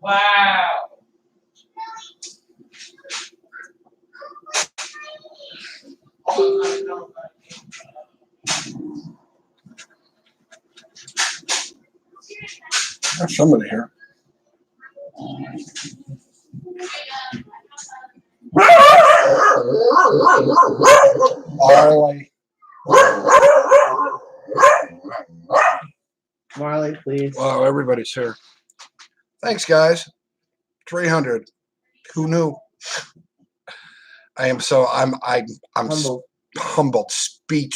Wow. There's somebody here. Marley. Marley, please. Wow, everybody's here. Thanks, guys. 300. Who knew? I'm humbled, speech.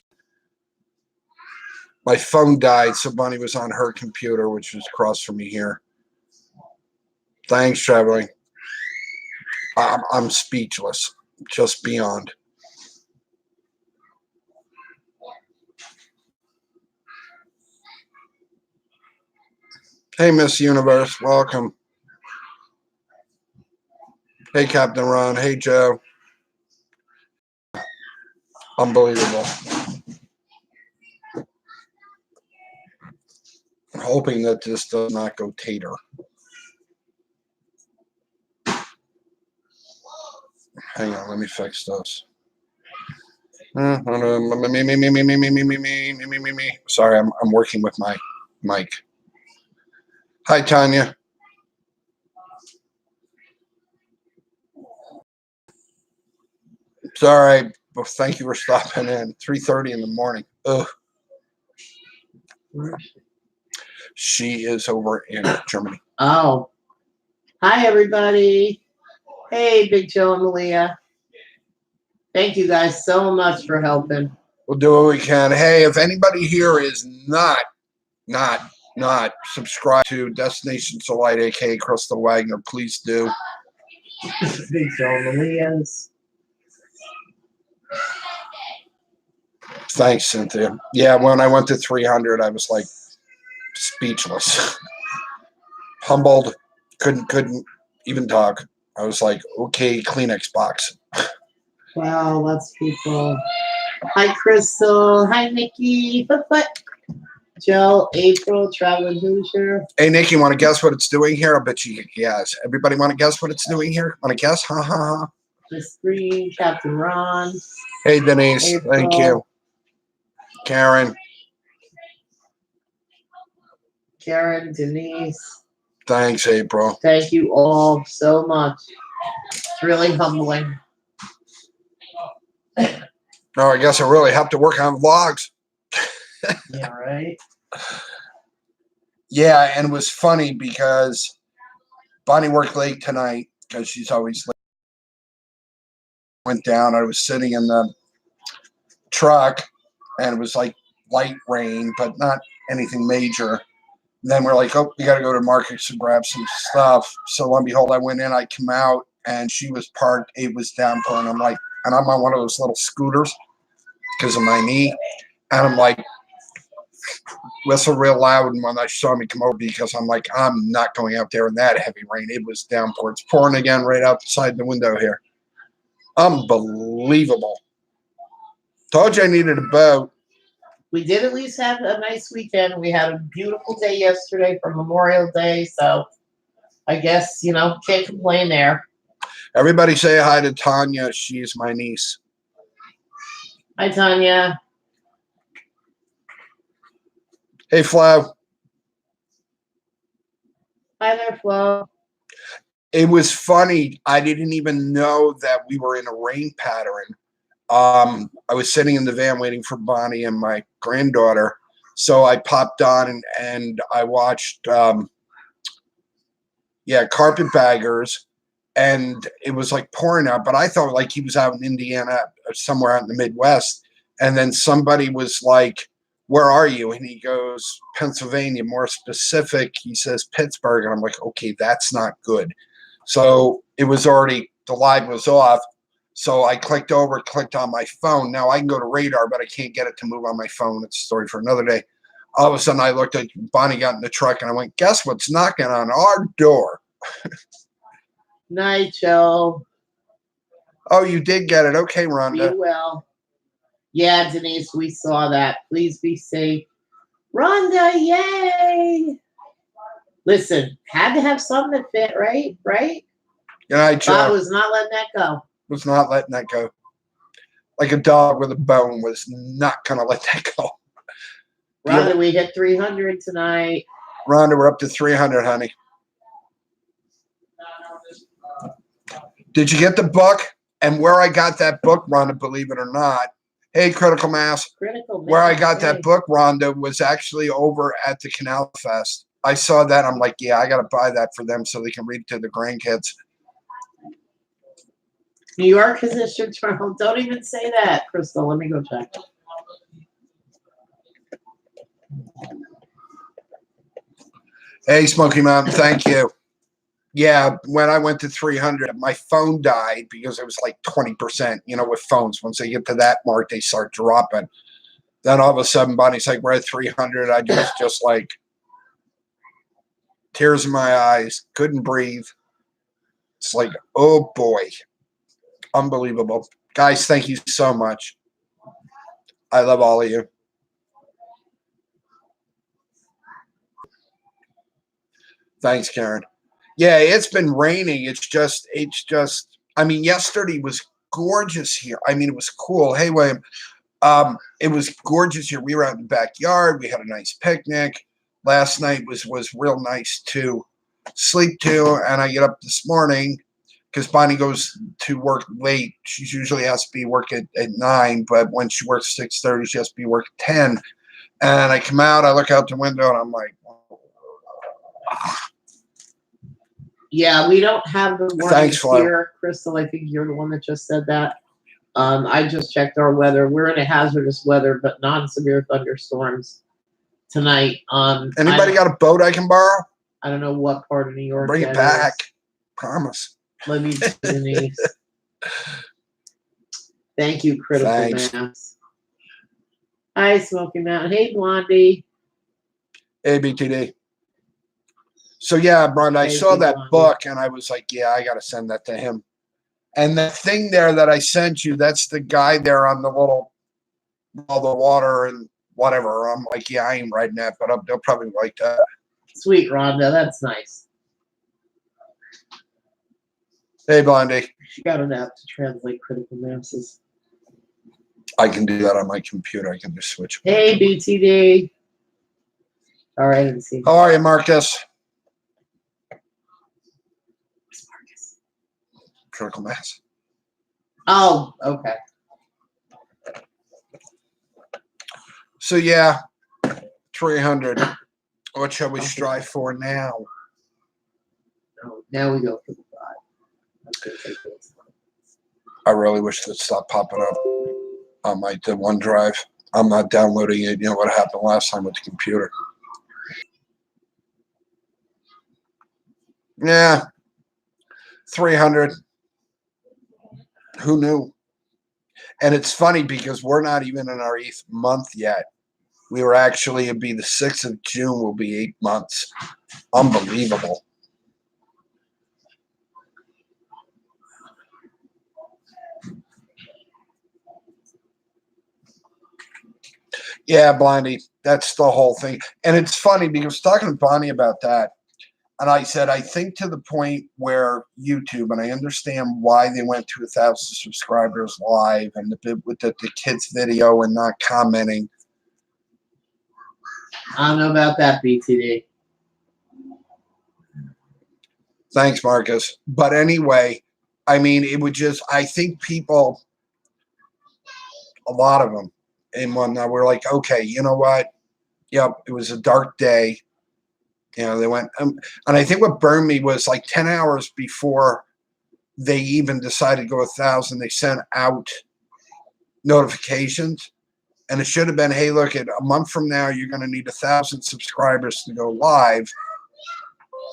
My phone died, so Bonnie was on her computer, which was across from me here. Thanks, traveling. I'm speechless, just beyond. Hey, Miss Universe, welcome. Hey, Captain Ron. Hey, Joe. Unbelievable. I'm hoping that this does not go tater. Hang on, let me fix this. Sorry, I'm working with my mic. Hi, Tanya. Sorry, but thank you for stopping in. 3:30 in the morning. Ugh. She is over in Germany. Oh. Hi, everybody. Hey, Big Joe and Malia. Thank you guys so much for helping. We'll do what we can. Hey, if anybody here is not subscribed to Destination Delight, aka Crystal Wagner, please do. Big Joe and Malia's. Thanks, Cynthia. Yeah, when I went to 300, I was like speechless, humbled, couldn't even talk. I was like, okay, Kleenex box. Wow, lots of people. Hi, Crystal. Hi, Nikki. Joe, April, Traveling Hoosier. Hey, Nick, you want to guess what it's doing here? I bet you yes. Everybody want to guess what it's doing here? Want to guess? Ha ha ha. The screen, Captain Ron. Hey, Denise. April. Thank you. Karen. Karen, Denise. Thanks, April. Thank you all so much. It's really humbling. No, I guess I really have to work on vlogs. Yeah, right? Yeah, and it was funny because Bonnie worked late tonight because she's always late. Went down. I was sitting in the truck, and it was like light rain, but not anything major. And then we're like, oh, we got to go to Marcus and grab some stuff. So lo and behold, I went in, I come out, and she was parked. It was downpouring. I'm like, and I'm on one of those little scooters because of my knee. And I'm like, whistle real loud. And when I saw me come over, because I'm like, I'm not going out there in that heavy rain. It was downpour. It's pouring again right outside the window here. Unbelievable. Told you I needed a boat. We did at least have a nice weekend. We had a beautiful day yesterday for Memorial Day. So I guess, can't complain there. Everybody say hi to Tanya. She's my niece. Hi, Tanya. Hey, Flo. Hi there, Flo. It was funny. I didn't even know that we were in a rain pattern. I was sitting in the van waiting for Bonnie and my granddaughter. So I popped on and I watched, Carpetbaggers. And it was like pouring out, but I thought like he was out in Indiana or somewhere out in the Midwest. And then somebody was like, where are you? And he goes, Pennsylvania, more specific. He says Pittsburgh. And I'm like, okay, that's not good. So it was already, the live was off. So I clicked on my phone. Now I can go to radar, but I can't get it to move on my phone. It's a story for another day. All of a sudden I looked at Bonnie, got in the truck, and I went, guess what's knocking on our door? Night, Joe. Oh, you did get it. Okay, Rhonda. Be well. Yeah, Denise, we saw that. Please be safe. Rhonda, yay! Listen, had to have something that fit, right? Right? Good night, Bob Joe. was not letting that go. Was not letting that go. Like a dog with a bone was not going to let that go. Rhonda, we hit 300 tonight. Rhonda, we're up to 300, honey. Did you get the book? And where I got that book, Rhonda, believe it or not. Hey, Critical Mass. Critical Mass. Where I got that book, Rhonda, was actually over at the Canal Fest. I saw that. I'm like, yeah, I got to buy that for them so they can read it to the grandkids. New York has issued trial. Don't even say that, Crystal. Let me go check. Hey, Smoky Mountain, thank you. Yeah, when I went to 300, my phone died because it was like 20%. You know, with phones, once they get to that mark, they start dropping. Then all of a sudden, Bonnie's like, we're at 300. I just like tears in my eyes, couldn't breathe. It's like, oh boy, unbelievable. Guys, thank you so much. I love all of you. Thanks, Karen. Yeah, it's been raining. It's just, I mean, yesterday was gorgeous here. I mean, it was cool. Hey, William, it was gorgeous here. We were out in the backyard. We had a nice picnic. Last night was real nice to sleep to. And I get up this morning because Bonnie goes to work late. She usually has to be work at 9, but when she works 6:30, she has to be work at 10. And I come out, I look out the window, and I'm like, yeah, we don't have the warnings thanks, Flo. here, Crystal. I think you're the one that just said that. I just checked our weather. We're in a hazardous weather, but non-severe thunderstorms tonight. Anybody got a boat I can borrow? I don't know what part of New York. Bring it that back. is. Promise. Let me see, Denise. Thank you, Critical Thanks. Mass. Hi, Smoky Mountain. Hey, Blondie. ABTD. So yeah, Brenda, I saw that Blondie. book and I was like, yeah, I got to send that to him. And the thing there that I sent you, that's the guy there on the little, all the water and whatever. I'm like, yeah, I ain't writing that, but they'll probably like that. Sweet, Rhonda. That's nice. Hey, Blondie. She got an app to translate Critical Masses. I can do that on my computer. I can just switch. Hey, BTD. All right, let's see. How are you, Marcus? Where's Marcus? Critical Mass. Oh, okay. So yeah, 300. What shall we strive for now? No, now we go for the 5. That's gonna take this. I really wish that stopped popping up on my the OneDrive. I'm not downloading it. You know what happened last time with the computer. Yeah, 300. Who knew? And it's funny because we're not even in our 8th month yet. We were actually, it'd be the 6th of June will be 8 months. Unbelievable. Yeah, Blondie, that's the whole thing. And it's funny because I was talking to Bonnie about that. And I said, I think to the point where YouTube, and I understand why they went to 1,000 subscribers live and the bit with the kids video and not commenting. I don't know about that, BTD. Thanks, Marcus. But anyway, I mean, it would just, I think people, a lot of them in one night were like, okay, you know what? Yep, it was a dark day. You know, they went, and I think what burned me was like 10 hours before they even decided to go 1,000, they sent out notifications. And it should have been, hey, look, at a month from now, you're going to need 1,000 subscribers to go live.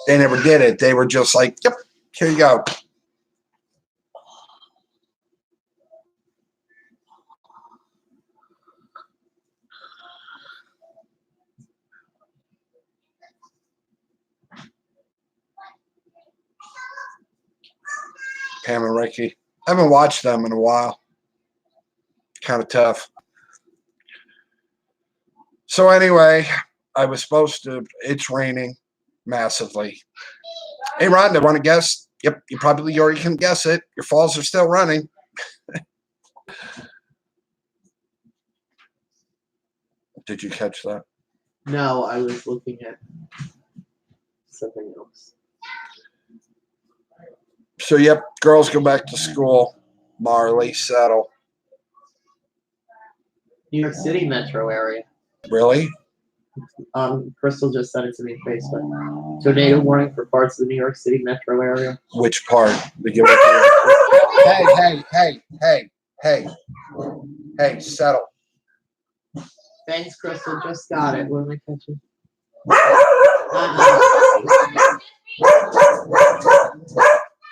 They never did it. They were just like, yep, here you go. Pam and Ricky. I haven't watched them in a while. Kind of tough. So anyway, I was supposed to, it's raining. massively. Hey, Rhonda, want to guess? Yep, you probably already can guess it. Your falls are still running. Did you catch that? No, I was looking at something else. So, yep, girls go back to school. Marley, settle. New York City metro area. Really? Crystal just sent it to me on Facebook. Tornado warning for parts of the New York City metro area. Which part? They give it to you. Hey, settle. Thanks, Crystal. Just got it. What am I catching?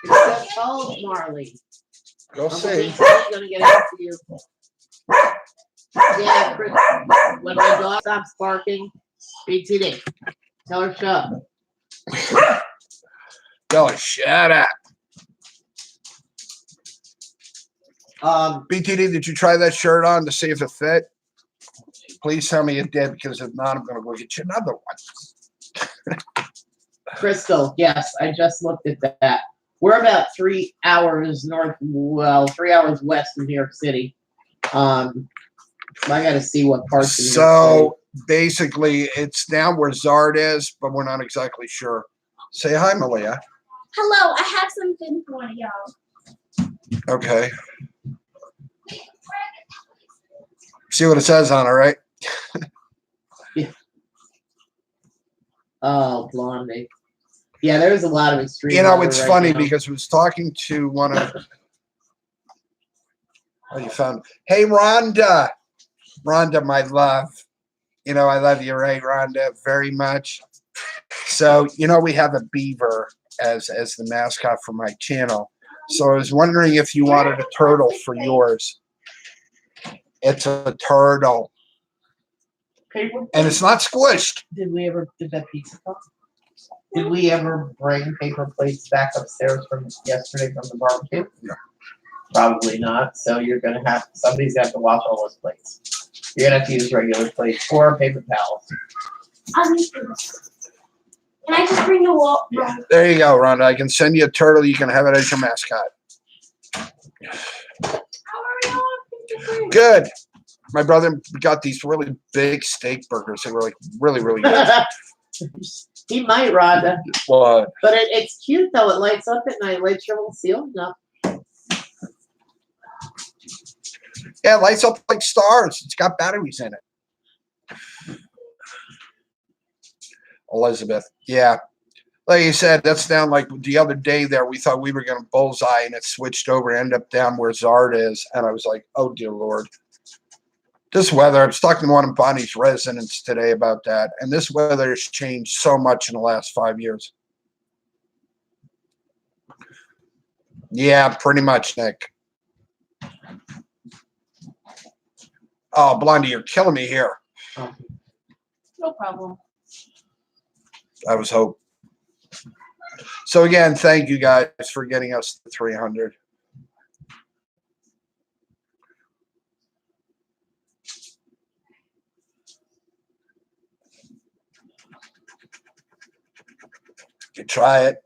It's just cold, Marley. Go Uncle see. BT's gonna get after you. Yeah, Chris, when my dog stops barking, BTD. Tell her shut up. Tell her, shut up. BTD, did you try that shirt on to see if it fit? Please tell me it did, because if not, I'm going to go get you another one. Crystal, yes, I just looked at that. We're about 3 hours north, 3 hours west of New York City. I got to see what parts of New York City. So basically, it's down where Zard is, but we're not exactly sure. Say hi, Malia. Hello, I have something for y'all. Okay. See what it says on it, right? Oh, Blondie. Yeah, there's a lot of extreme. You know, weather it's right funny now. because I was talking to one of. Oh, you found. Hey, Rhonda. Rhonda, my love. You know, I love you, right, Rhonda? Very much. So, you know, we have a beaver as the mascot for my channel. So I was wondering if you wanted a turtle for yours. It's a turtle. Paper And it's not squished. Did that pizza come? Did we ever bring paper plates back upstairs from yesterday from the barbecue? No. Probably not. So you're gonna have somebody's got to wash all those plates. You're gonna have to use regular plates or paper towels. I'll just do this. Can I just bring the wall? Yeah. There you go, Rhonda. I can send you a turtle. You can have it as your mascot. How are y'all? Good. My brother got these really big steak burgers. They were like really, really good. He might, Rhonda. What? But it's cute though. It lights up at night. Lights your whole ceiling up. Yeah, it lights up like stars. It's got batteries in it. Elizabeth. Yeah. Like you said, that's down like the other day there. We thought we were going to bullseye and it switched over and ended up down where Zard is. And I was like, oh, dear Lord. This weather, I was talking to one of Bonnie's residents today about that. And this weather has changed so much in the last 5 years. Yeah, pretty much, Nick. Oh, Blondie, you're killing me here. No problem. I was hoping. So again, thank you guys for getting us to 300. You try it.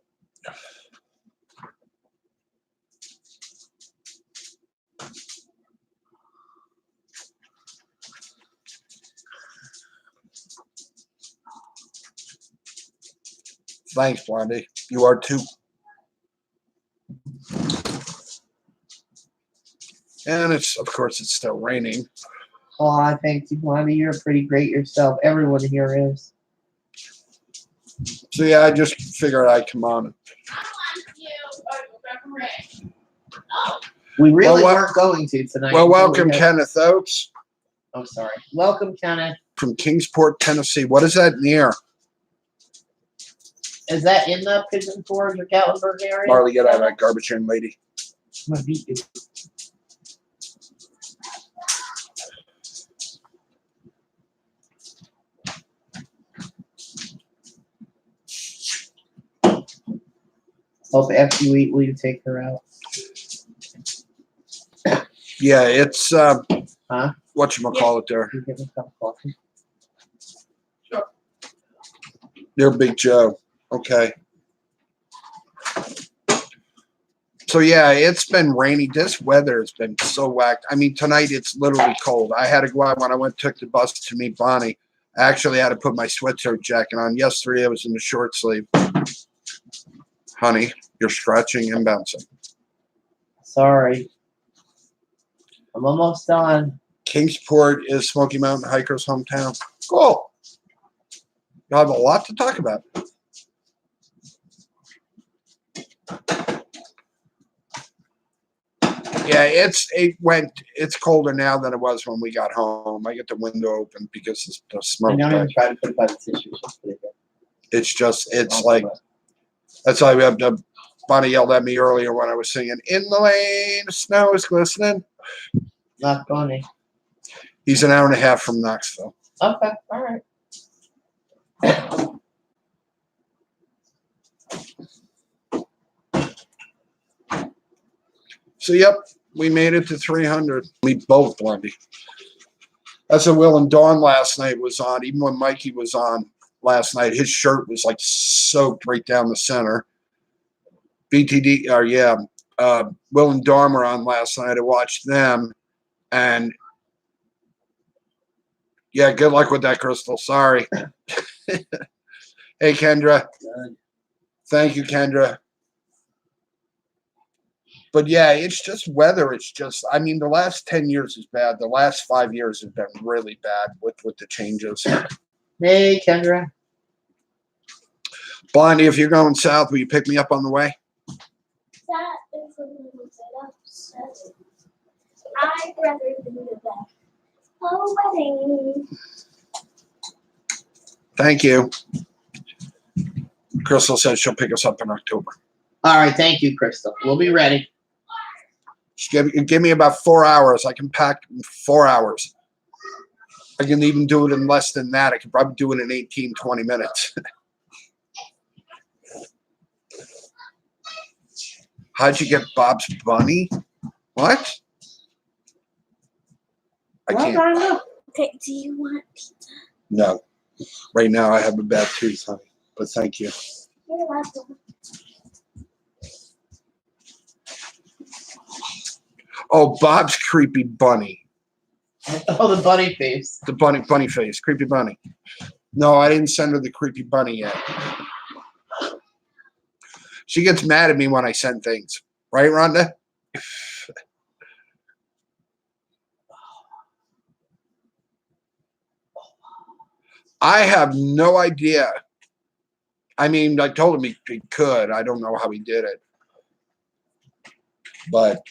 Thanks, Blondie. You are too. And it's, of course, it's still raining. Oh, thank you, Blondie. You're pretty great yourself. Everyone here is. So yeah, I just figured I'd come on. We really Well, weren't going to tonight. Well, until we welcome, had- Kenneth Oates Oh, sorry. Welcome, Kenneth. from Kingsport, Tennessee. What is that near? Is that in the Pigeon Forge or Gatlinburg area? Marley, get out of that garbage in, lady. I'm gonna beat you. Hope after you eat, will you take her out? Yeah, it's Huh? whatchamacallit there. You give her a cup of coffee? They're Big Joe. Okay. So yeah, it's been rainy. This weather has been so whacked. I mean, tonight it's literally cold. I had to go out when I took the bus to meet Bonnie. I actually had to put my sweatshirt jacket on. Yesterday I was in the short sleeve. Honey, you're stretching and bouncing. Sorry. I'm almost done. Kingsport is Smoky Mountain Hikers' hometown. Cool. You'll have a lot to talk about. Yeah, it's colder now than it was when we got home. I get the window open because it's the smoke. And don't even try to put it by the tissue. Just put it there. It's like that's why we have to. Bonnie yelled at me earlier when I was singing "In the Lane, the Snow is Glistening." Not funny. He's an hour and a half from Knoxville. Okay, all right. So yep, we made it to 300. We both, Blondie. That's what Will and Dawn last night was on. Even when Mikey was on last night, his shirt was like soaked right down the center. BTD, or yeah, Will and Dawn were on last night. I watched them, and yeah, good luck with that, Crystal. Sorry. Hey, Kendra. Thank you, Kendra. But yeah, it's just weather. It's just, I mean, the last 10 years is bad. The last 5 years have been really bad with the changes. Hey, Kendra. Blondie, if you're going south, will you pick me up on the way? That is a little bit upsetting. I'd rather be back. Oh, wedding. Thank you. Crystal says she'll pick us up in October. All right, thank you, Crystal. We'll be ready. Give me about 4 hours. I can pack in 4 hours. I can even do it in less than that. I can probably do it in 18, 20 minutes. How'd you get Bob's Bunny? What? I can't. Okay, do you want pizza? No. Right now I have a bad tooth, honey. But thank you. You're welcome. Oh, Bob's Creepy Bunny. Oh, the bunny face. The bunny face. Creepy Bunny. No, I didn't send her the Creepy Bunny yet. She gets mad at me when I send things. Right, Rhonda? I have no idea. I mean, I told him he could. I don't know how he did it. But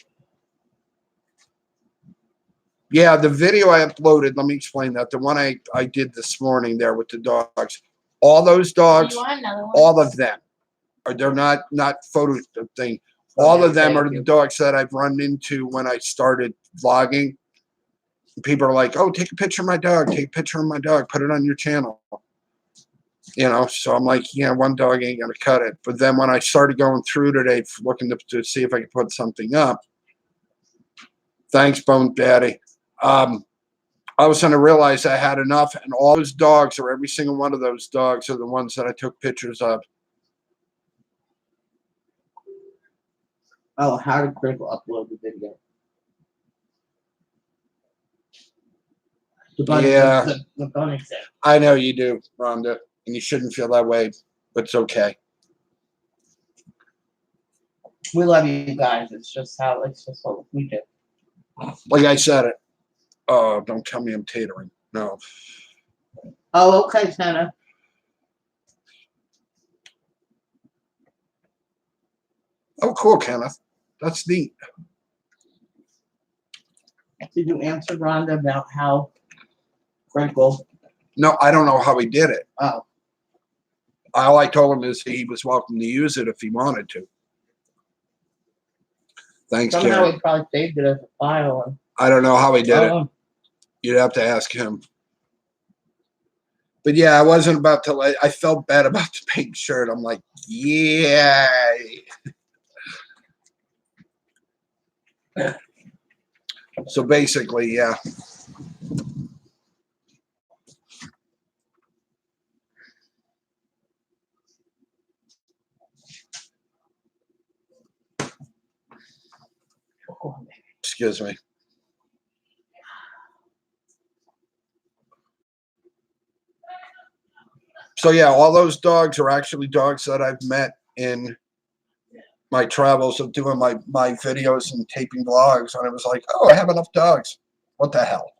yeah, the video I uploaded, let me explain that. The one I did this morning there with the dogs. All those dogs, You want another one? all of them, or they're not photo thing. All of them are the dogs that I've run into when I started vlogging. People are like, "Oh, take a picture of my dog. Take a picture of my dog. Put it on your channel." You know, so I'm like, yeah, one dog ain't gonna cut it. But then when I started going through today, looking to see if I could put something up. Thanks, Bone Daddy. I was going to realize I had enough, and all those dogs, or every single one of those dogs, are the ones that I took pictures of. Oh, how did Critical upload the video? The bunny, Yeah. the bunny thing. I know you do, Rhonda, and you shouldn't feel that way, but it's okay. We love you guys. It's just what we do. Like I said, oh, don't tell me I'm tatering. No. Oh, okay, Santa. Oh, cool, Kenneth. That's neat. Did you answer Rhonda about how Crinkle? No, I don't know how he did it. Oh, All I told him is he was welcome to use it if he wanted to. Thanks, somehow Karen. he probably saved it as a file. And, I don't know how he did it. oh, You'd have to ask him. But yeah, I wasn't about to. I felt bad about the pink shirt. I'm like, yeah. So basically, yeah. Go on, baby. Excuse me. So yeah, all those dogs are actually dogs that I've met in my travels of doing my videos and taping vlogs. And it was like, oh, I have enough dogs. What the hell?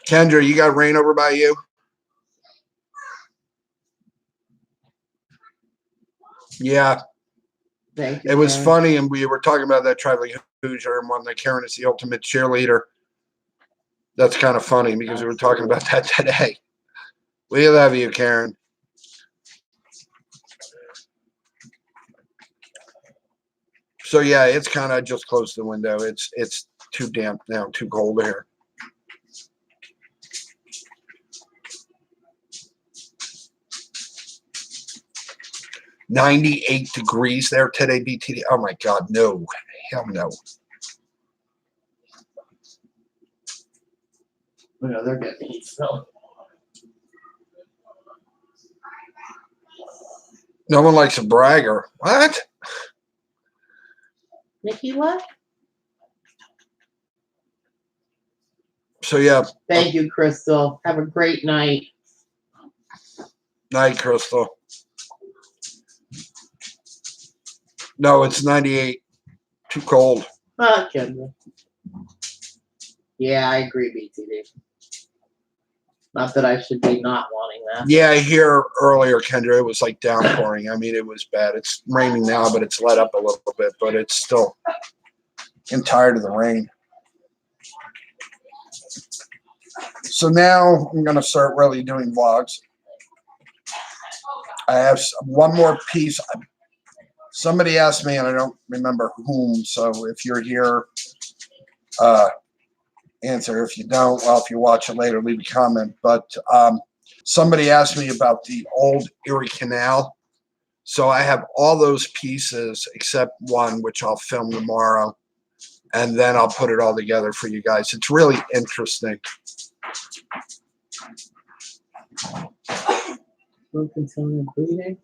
Kendra, you got rain over by you? Yeah, Thank you. it was Karen. funny, and we were talking about that traveling Hoosier and one that Karen is the ultimate cheerleader. That's kind of funny because we were talking about that today. We love you, Karen. So yeah, it's kind of just close the window. It's too damp now, too cold here. "98 degrees there today, BTD. Oh my God, no, hell no. No, they're getting heat still. No one likes a bragger. What? Nikki, what? So yeah, Thank you, Crystal. Have a great night. night, Crystal. No, it's 98. Too cold. Ah, Kendra. Yeah, I agree, BTD. Not that I should be not wanting that. Yeah, here earlier, Kendra, it was like downpouring. I mean, it was bad. It's raining now, but it's let up a little bit, but it's still. I'm tired of the rain. So now I'm going to start really doing vlogs. I have one more piece. Somebody asked me, and I don't remember whom. So if you're here, answer. If you don't, well, if you watch it later, leave a comment. But somebody asked me about the old Erie Canal. So I have all those pieces except one, which I'll film tomorrow. And then I'll put it all together for you guys. It's really interesting. Continue bleeding.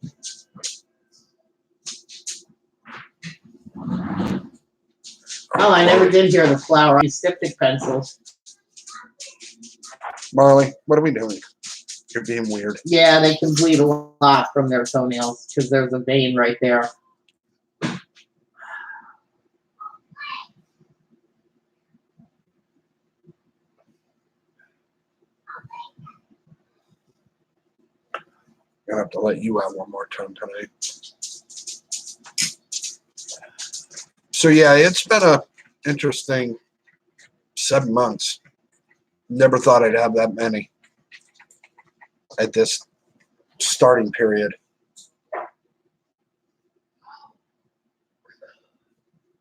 Oh, I never did hear the flower. These styptic pencils. Marley, what are we doing? You're being weird. Yeah, they can bleed a lot from their toenails because there's a vein right there. I'm going to have to let you out one more time tonight. So yeah, it's been a interesting 7 months. Never thought I'd have that many at this starting period.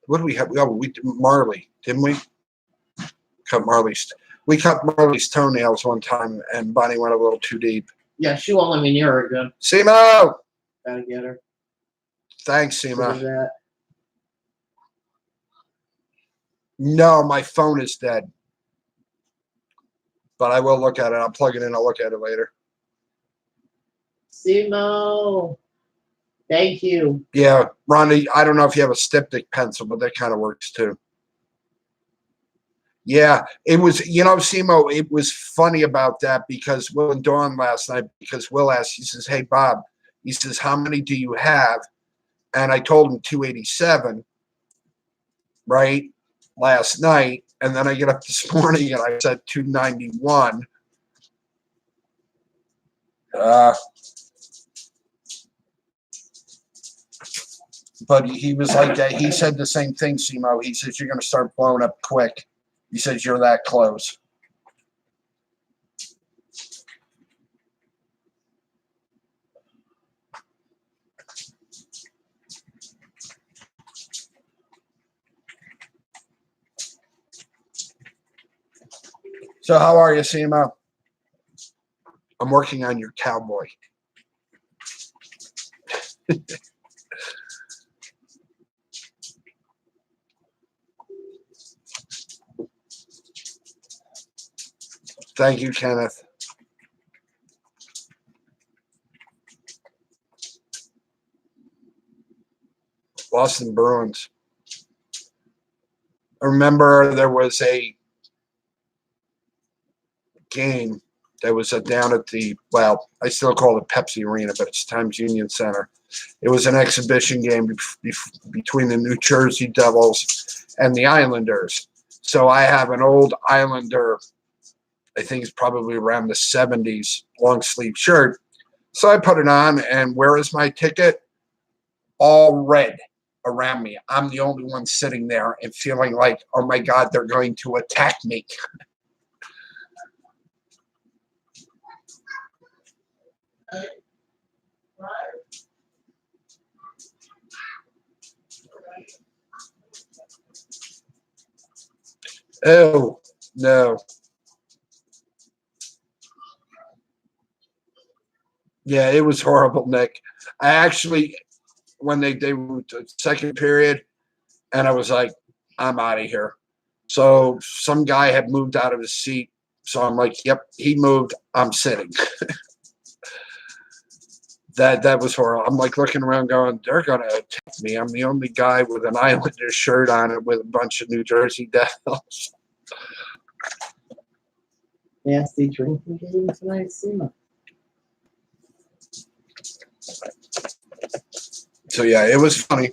What do we have? Oh, we did Marley, didn't we? We cut Marley's toenails one time, and Bonnie went a little too deep. Yeah, she won't let me near her again. Simo! Gotta get her. Thanks, Look Sima. at that. No, my phone is dead. But I will look at it. I'll plug it in. I'll look at it later. Simo. Thank you. Yeah, Rhonda, I don't know if you have a styptic pencil, but that kind of works too. Yeah, it was, Simo, it was funny about that because Will and Dawn last night, because Will asked, he says, hey, Bob, he says, how many do you have? And I told him 287, right, last night. And then I get up this morning and I said 291. But he was like that. He said the same thing, Simo. He says, you're going to start blowing up quick. He says, you're that close. So how are you, Simo? I'm working on your cowboy. Thank you, Kenneth. Boston Bruins. I remember there was a game that was down at the, well, I still call it Pepsi Arena, but it's Times Union Center. It was an exhibition game between the New Jersey Devils and the Islanders. So I have an old Islander, I think it's probably around the 70s, long sleeve shirt. So I put it on, and where is my ticket? All red around me. I'm the only one sitting there and feeling like, oh my God, they're going to attack me. Oh, no. Yeah, it was horrible, Nick. I actually, when they moved to second period, and I was like, I'm out of here. So some guy had moved out of his seat. So I'm like, yep, he moved. I'm sitting. That was horrible. I'm like looking around going, they're going to attack me. I'm the only guy with an Islander shirt on it with a bunch of New Jersey Devils. Nasty drinking game tonight, Sima. So yeah, it was funny.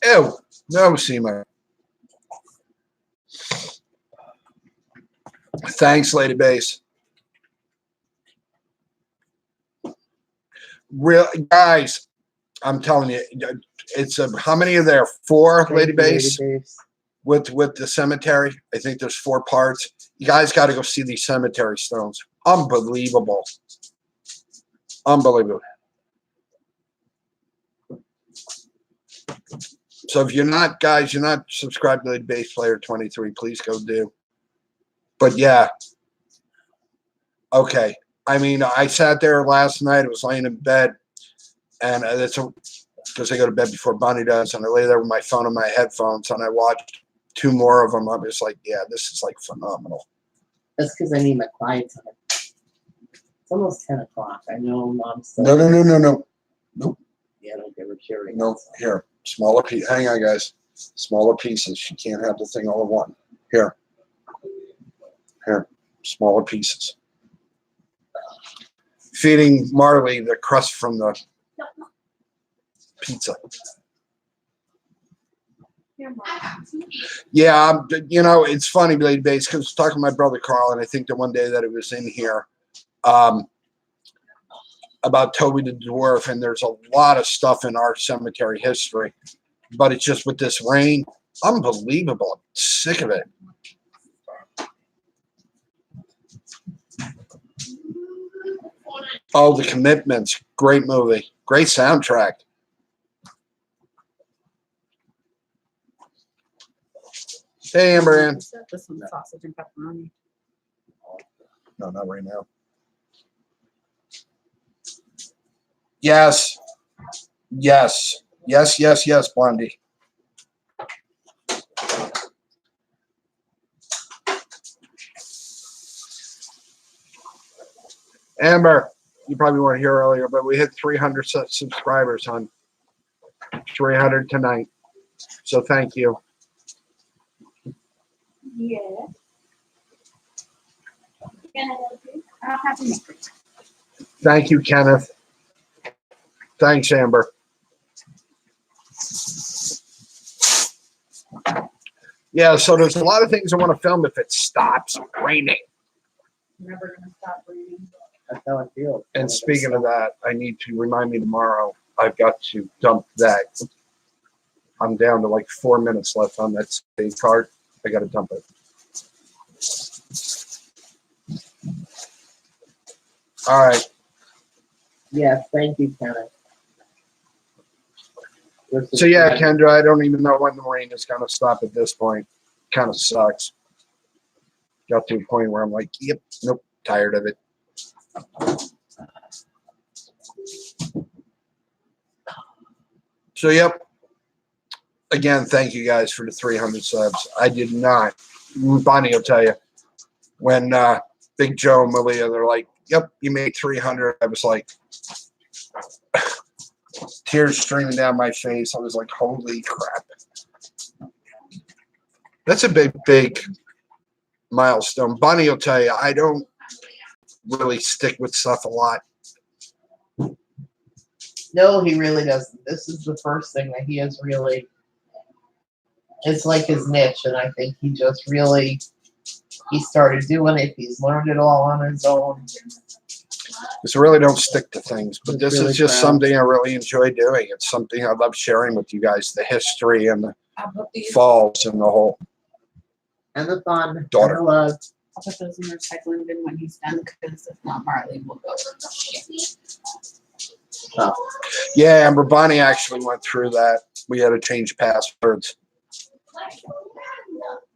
Ew, no, Seema. Thanks, Lady Base. Real guys, I'm telling you, it's how many are there? 4, Lady Base, with the cemetery. I think there's 4 parts. You guys got to go see these cemetery stones. Unbelievable. Unbelievable. So if you're not, guys, you're not subscribed to Lady Base Player 23, please go do. But yeah. Okay. I mean, I sat there last night. I was laying in bed, and that's because I go to bed before Bonnie does, and I lay there with my phone and my headphones, and I watched 2 more of them. I was like, yeah, this is like phenomenal. That's because I need my quiet time. It's almost 10 o'clock. I know Mom's still. No. Nope. Yeah, I don't give her cheering. No, here. Smaller piece. Hang on, guys. Smaller pieces. She can't have the thing all in one. Here. Smaller pieces. Feeding Marley the crust from the pizza. Yeah, you know, it's funny, Lady Base, because I was talking to my brother Carl, and I think the one day that it was in here about Toby the Dwarf, and there's a lot of stuff in our cemetery history, but it's just with this rain, unbelievable. I'm sick of it. Oh, The Commitments. Great movie. Great soundtrack. Hey, Amber Ann. This one's sausage and pepperoni. No, not right now. Yes. Yes. Yes, yes, yes, Blondie. Amber, you probably weren't here earlier, but we hit 300 subscribers, hon. 300 tonight. So thank you. Yeah. Can I help you? I don't have any. Thank you, Kenneth. Thanks, Amber. Yeah, so there's a lot of things I want to film if it stops raining. Never gonna stop raining. That's how I feel. And speaking of that, I need to remind me tomorrow, I've got to dump that. I'm down to like 4 minutes left on that save card. I got to dump it. All right. Yes, thank you, Kenneth. So yeah, Kendra, I don't even know when the rain is going to stop at this point. Kind of sucks. Got to a point where I'm like, yep, nope, tired of it. So yep. Again, thank you guys for the 300 subs. I did not. Bonnie will tell you when Big Joe and Malia, they're like, yep, you made 300. I was like, tears streaming down my face. I was like, holy crap. That's a big milestone. Bonnie will tell you, I don't really stick with stuff a lot. No, he really doesn't. This is the first thing that he has really. It's like his niche, and I think he just really. He started doing it. He's learned it all on his own. Because I really don't stick to things, but It's this really is just proud. something I really enjoy doing. It's something I love sharing with you guys, the history and the I'll put these, falls and the whole. And the fun. Daughter. And the love. I'll put those in the recycling bin when he's done, because if not, Marley will go. Shit. Yeah, Amber, Bonnie actually went through that. We had to change passwords.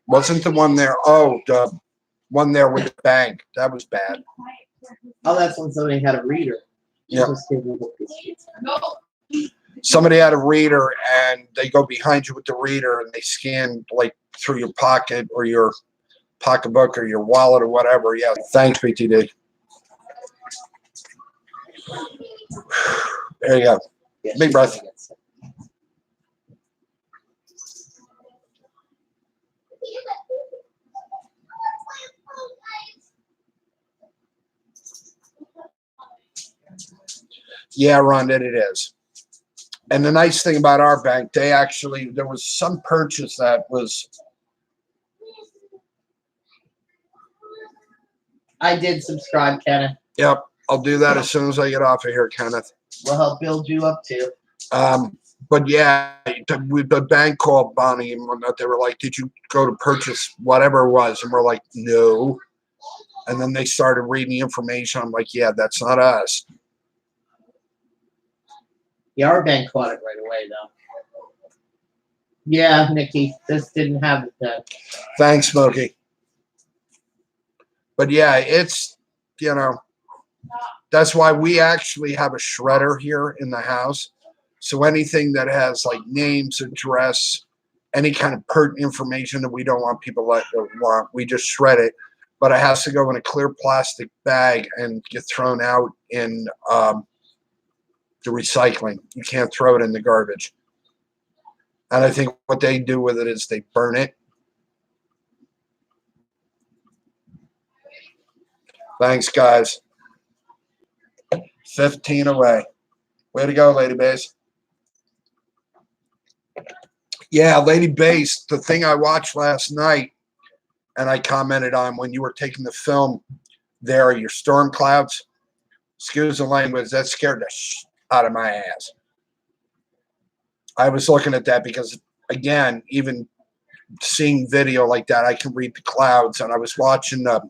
Wasn't the one there? Oh, the one there with the bank. That was bad. Oh, that's when somebody had a reader. Yeah. Just gave me the- Somebody had a reader and they go behind you with the reader and they scan like through your pocket or your pocketbook or your wallet or whatever. Yeah. Thanks, BTD. There you go. Yeah, Big she's breath. gonna get sick. Yeah, Rhonda, it is. And the nice thing about our bank, they actually, there was some purchase that was, I did subscribe, Kenneth. yep, I'll do that as soon as I get off of here, Kenneth. We'll help build you up too. But yeah, the bank called Bonnie and whatnot. They were like, did you go to purchase whatever it was? And we're like, no. And then they started reading the information. I'm like, yeah, that's not us. Yeah, our bank caught it right away though. Yeah, Nikki, this didn't have it then. Thanks, Smokey. But yeah, it's, you know, that's why we actually have a shredder here in the house. So anything that has like names, address, any kind of pertinent information that we don't want people to want, we just shred it. But it has to go in a clear plastic bag and get thrown out in the recycling. You can't throw it in the garbage. And I think what they do with it is they burn it. Thanks, guys. 15 away. Way to go, Lady Bass. Yeah, Lady Bass, the thing I watched last night and I commented on when you were taking the film there, your storm clouds, excuse the language, that scared the out of my ass. I was looking at that because, again, even seeing video like that, I can read the clouds, and I was watching the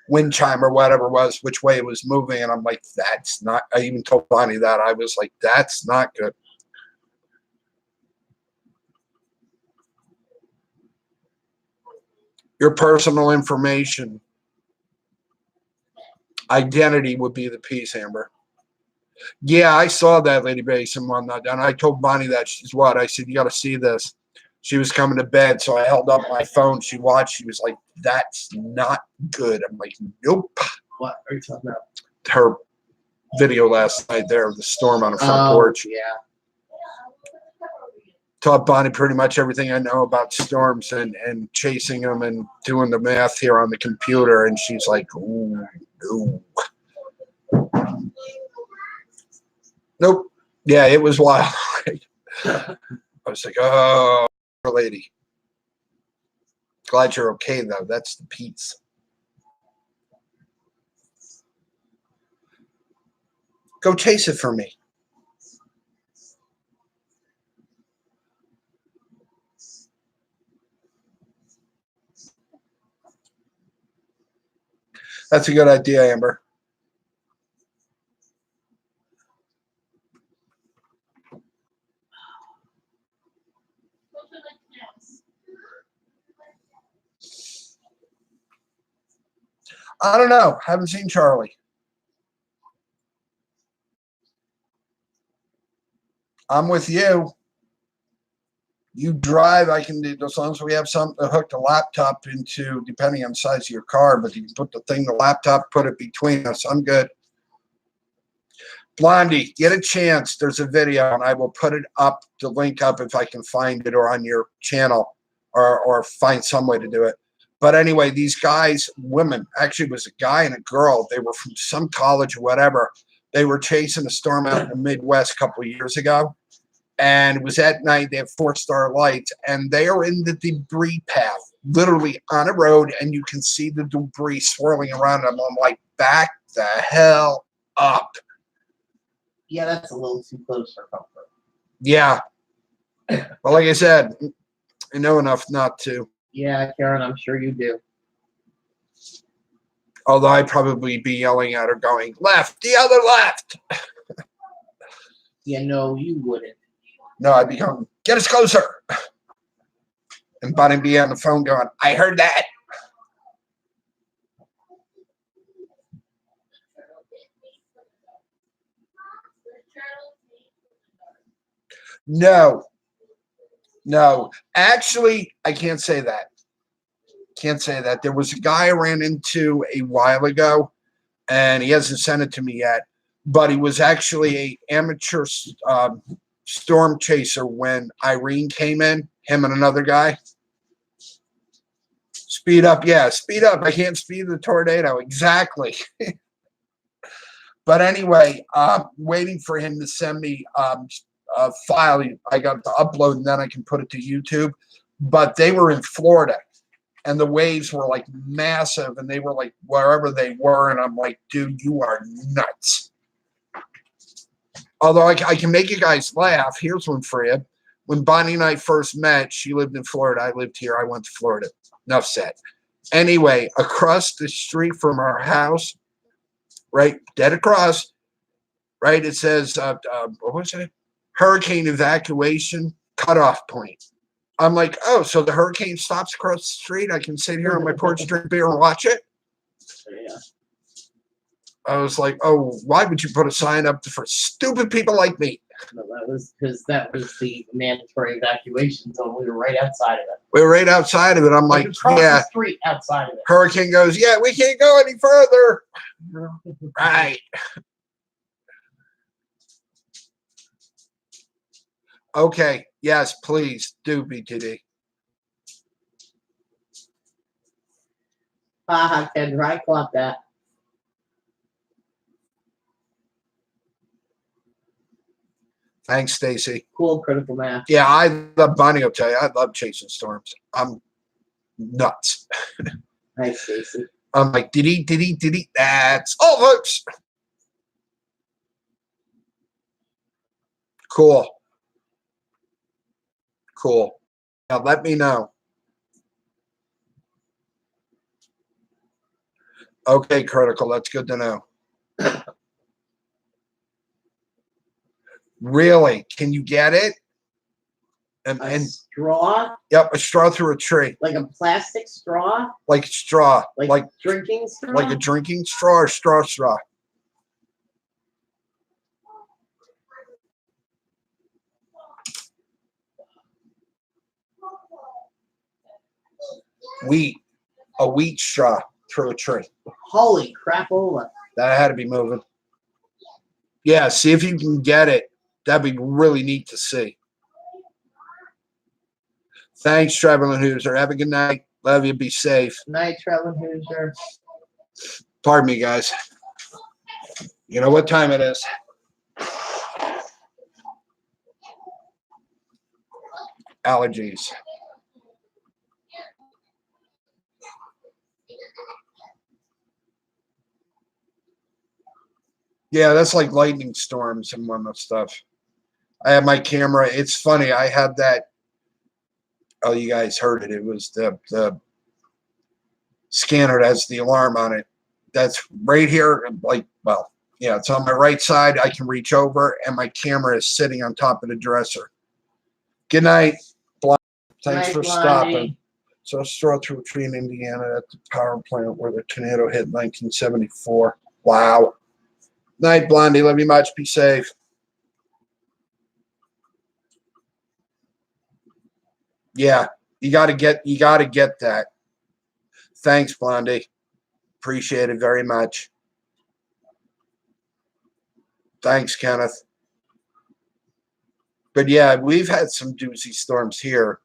wind chime or whatever it was, which way it was moving, and I'm like, that's not, I even told Bonnie that. I was like, that's not good. Your personal information, identity would be the piece, Amber. Yeah, I saw that, Lady Bass, and whatnot, and I told Bonnie that. She's what? I said, you got to see this. She was coming to bed, so I held up my phone. She watched. She was like, that's not good. I'm like, nope. What are you talking about? Her video last night there of the storm on her front Oh, porch. yeah. Taught Bonnie pretty much everything I know about storms and chasing them and doing the math here on the computer. And she's like, ooh, no. Nope. Yeah, it was wild. I was like, oh, lady. Glad you're okay, though. That's the piece. Go chase it for me. That's a good idea, Amber. I don't know. Haven't seen Charlie. I'm with you. You drive, I can do, as long as we have something to hook the laptop into, depending on the size of your car, but you can put the laptop, put it between us. I'm good. Blondie, get a chance. There's a video, and I will put it up, the link up if I can find it, or on your channel, or find some way to do it. But anyway, these guys, women, actually it was a guy and a girl. They were from some college or whatever. They were chasing a storm out in the Midwest a couple of years ago. And it was at night. They have 4-star lights, and they are in the debris path, literally on a road, and you can see the debris swirling around them. I'm like, back the hell up. Yeah, that's a little too close for comfort. Yeah. But like I said, I know enough not to. Yeah, Karen, I'm sure you do. Although I'd probably be yelling at her going, left, the other left. Yeah, no, you wouldn't. No, I'd be going, get us closer. And Bonnie be on the phone going, I heard that. No. No. Actually, I can't say that. Can't say that. There was a guy I ran into a while ago, and he hasn't sent it to me yet, but he was actually a amateur storm chaser when Irene came in, him and another guy. Speed up. Yeah, speed up. I can't speed the tornado. Exactly. But anyway, waiting for him to send me a file I got to upload, and then I can put it to YouTube. But they were in Florida, and the waves were like massive, and they were like wherever they were, and I'm like, dude, you are nuts. Although I can make you guys laugh. Here's one for you. When Bonnie and I first met, she lived in Florida. I lived here. I went to Florida. Enough said. Anyway, across the street from our house, right, dead across, right, it says, what was it? Hurricane evacuation cutoff point. I'm like, oh, so the hurricane stops across the street. I can sit here on my porch, drink beer, and watch it. Yeah. I was like, oh, why would you put a sign up for stupid people like me? No, that was because that was the mandatory evacuation zone. We were right outside of it. We were right outside of it. I'm like, across yeah. the street outside of it. Hurricane goes, yeah, we can't go any further. Right. Okay. Yes, please do, BTD. Haha, Kendra, I caught that. Thanks, Stacy. Cool critical math. Yeah, I love Bonnie. Will tell you, I love chasing storms. I'm nuts. Nice, Stacy. I'm like, diddy. That's all, folks. Cool. Now let me know. Okay, critical. That's good to know. Really? Can you get it? A straw? Yep, a straw through a tree. Like a plastic straw? Like a straw. Like drinking straw? Like a drinking straw or straw. A wheat straw through a tree. Holy crapola. That had to be moving. Yeah, see if you can get it. That'd be really neat to see. Thanks, Traveling Hoosier. Have a good night. Love you. Be safe. Night, Traveling Hoosier. Pardon me, guys. You know what time it is. Allergies. Yeah, that's like lightning storms and whatnot stuff. I have my camera. It's funny. I had that. Oh, you guys heard it. It was the scanner that has the alarm on it. That's right here. Like, well, yeah, it's on my right side. I can reach over, and my camera is sitting on top of the dresser. Good night, Blondie. Thanks for stopping. So a straw through a tree in Indiana at the power plant where the tornado hit in 1974. Wow. Night, Blondie. Love you much. Be safe. Yeah, you got to get that. Thanks, Blondie. Appreciate it very much. Thanks, Kenneth. But yeah, we've had some doozy storms here.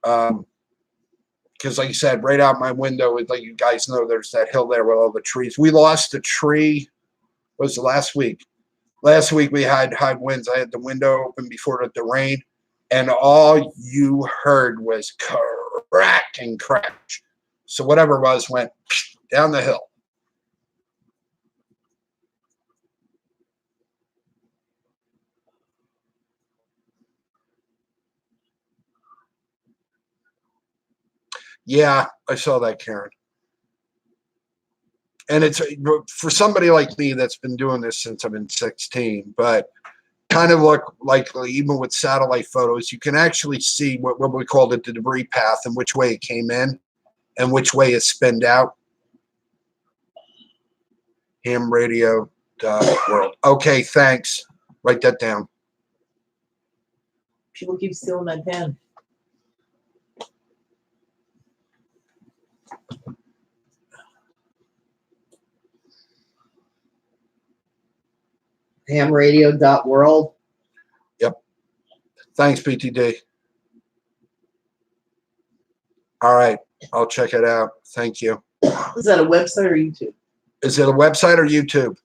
Because like you said, right out my window, like you guys know, there's that hill there with all the trees. We lost a tree. What was it, last week? Last week we had high winds. I had the window open before the rain, and all you heard was crack and crash. So whatever it was went down the hill. Yeah, I saw that, Karen. And it's for somebody like me that's been doing this since I've been 16, but kind of look like even with satellite photos, you can actually see what we call it, the debris path, and which way it came in and which way it spinned out. Hamradio.world. Okay, thanks. Write that down. People keep stealing my pen. Hamradio.world. Yep. Thanks, PTD. All right. I'll check it out. Thank you. Is that a website or YouTube? Is it a website or YouTube?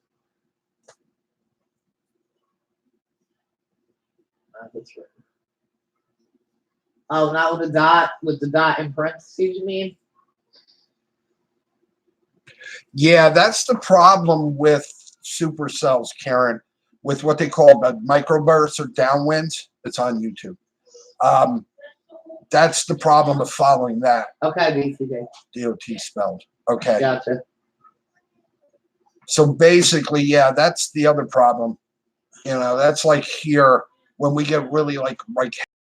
That's right. Oh, not with the dot in parentheses, you mean? Yeah, that's the problem with supercells, Karen, with what they call the microbursts or downwinds. It's on YouTube. That's the problem of following that. Okay, BCJ. DOT spelled. Okay. Gotcha. So basically, yeah, that's the other problem. You know, that's like here when we get really like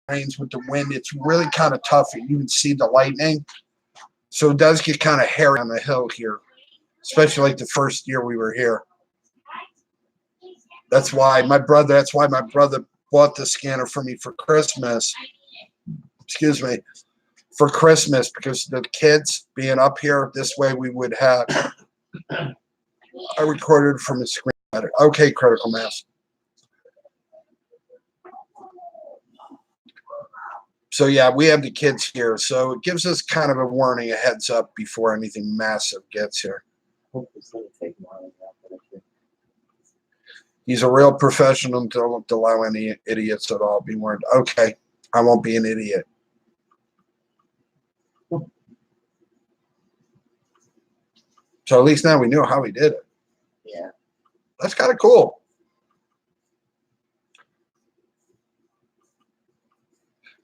rains with the wind, it's really kind of tough. You can see the lightning. So it does get kind of hairy on the hill here, especially like the first year we were here. That's why my brother bought the scanner for me for Christmas. Excuse me, for Christmas, because the kids being up here, this way we would have. I recorded from a screen. Okay, critical mass. So yeah, we have the kids here, so it gives us kind of a warning, a heads up before anything massive gets here. He's a real professional. Don't allow any idiots at all. Be warned. Okay, I won't be an idiot. So at least now we knew how he did it. Yeah. That's kind of cool.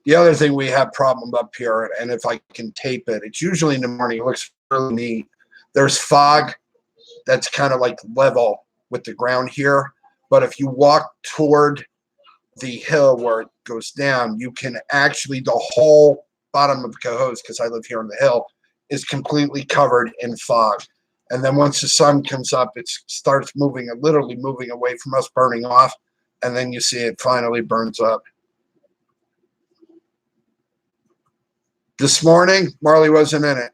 The other thing we have problem up here, and if I can tape it, it's usually in the morning. It looks really neat. There's fog that's kind of like level with the ground here. But if you walk toward the hill where it goes down, you can actually, the whole bottom of Cohoes, because I live here on the hill, is completely covered in fog. And then once the sun comes up, it starts moving, literally moving away from us, burning off. And then you see it finally burns up. This morning, Marley wasn't in it.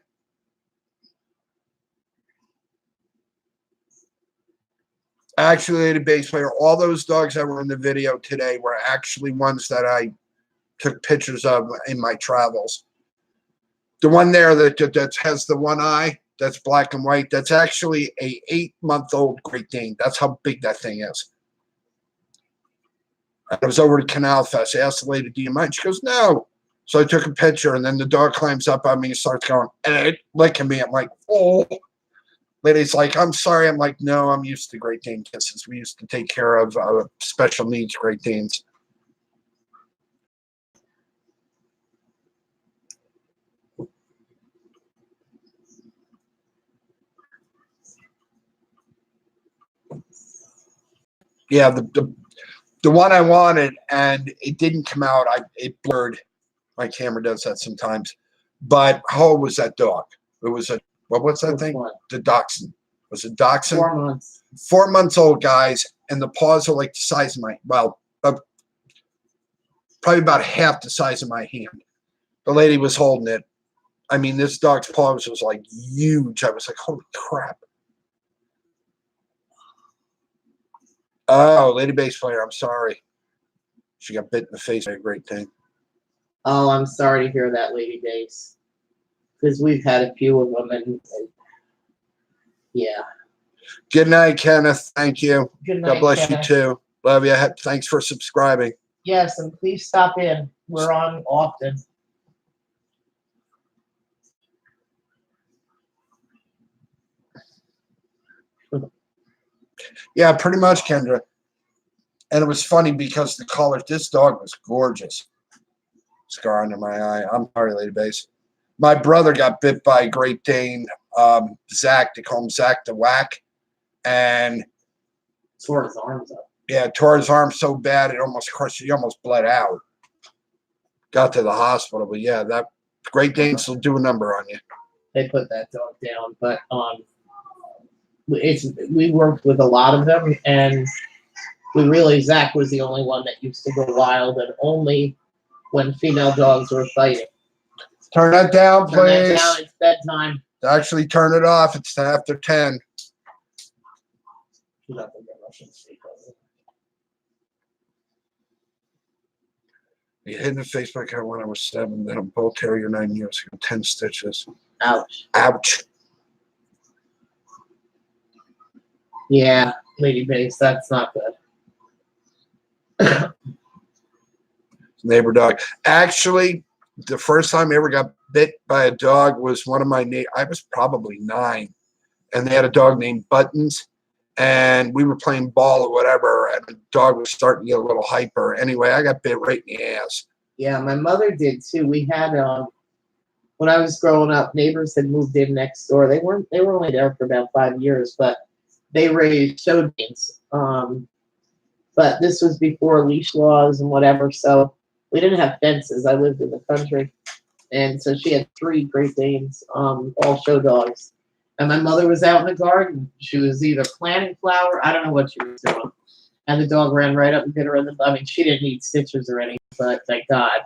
Actually, the bass player, all those dogs that were in the video today were actually ones that I took pictures of in my travels. The one there that has the one eye, that's black and white, that's actually a 8-month-old Great Dane. That's how big that thing is. I was over to Canal Fest. I asked the lady, do you mind? She goes, no. So I took a picture, and then the dog climbs up on me and starts going, licking me. I'm like, oh. Lady's like, I'm sorry. I'm like, no, I'm used to Great Dane kisses. We used to take care of special needs Great Danes. Yeah, the one I wanted, and it didn't come out. It blurred. My camera does that sometimes. But how old was that dog? It was a, what's that thing? One. The dachshund. Was it dachshund? 4 months. 4 months old, guys, and the paws are like the size of my, well, probably about half the size of my hand. The lady was holding it. I mean, this dog's paws was like huge. I was like, holy crap. Oh, lady bass player, I'm sorry. She got bit in the face by a Great Dane. Oh, I'm sorry to hear that, Lady Days. Because we've had a few of them, and yeah. Good night, Kenneth. Thank you. Good night, God bless Kenneth. you too. Love you. Thanks for subscribing. Yes, and please stop in. We're on often. Yeah, pretty much, Kendra. And it was funny because the color, this dog was gorgeous. Scar under my eye. I'm sorry, Lady Bass. My brother got bit by a Great Dane, Zach. They call him Zach the Whack. And Tore his arms up. yeah, tore his arm so bad it almost crushed. He almost bled out. Got to the hospital, but yeah, that Great Danes will do a number on you. They put that dog down, but we worked with a lot of them, and we really Zach was the only one that used to go wild, and only when female dogs were fighting. Turn that down, Turn that please. down. It's bedtime. Actually, turn it off. It's after 10. She's not gonna get Russian sleep, is it? You hit in Facebook account when I was 7, then a bull terrier 9 years ago, 10 stitches. Ouch. Ouch. Yeah, Lady Bass, that's not good. Neighbor dog. Actually, the first time I ever got bit by a dog was one of my I was probably 9, and they had a dog named Buttons, and we were playing ball or whatever, and the dog was starting to get a little hyper. Anyway, I got bit right in the ass. Yeah, my mother did too. We had when I was growing up, neighbors had moved in next door. They were only there for about 5 years, but they raised show Danes. But this was before leash laws and whatever, so we didn't have fences. I lived in the country, and so she had 3 Great Danes, all show dogs. And my mother was out in the garden. She was either planting flower, I don't know what she was doing. And the dog ran right up and bit her in the butt. I mean, she didn't need stitches or anything, but thank God.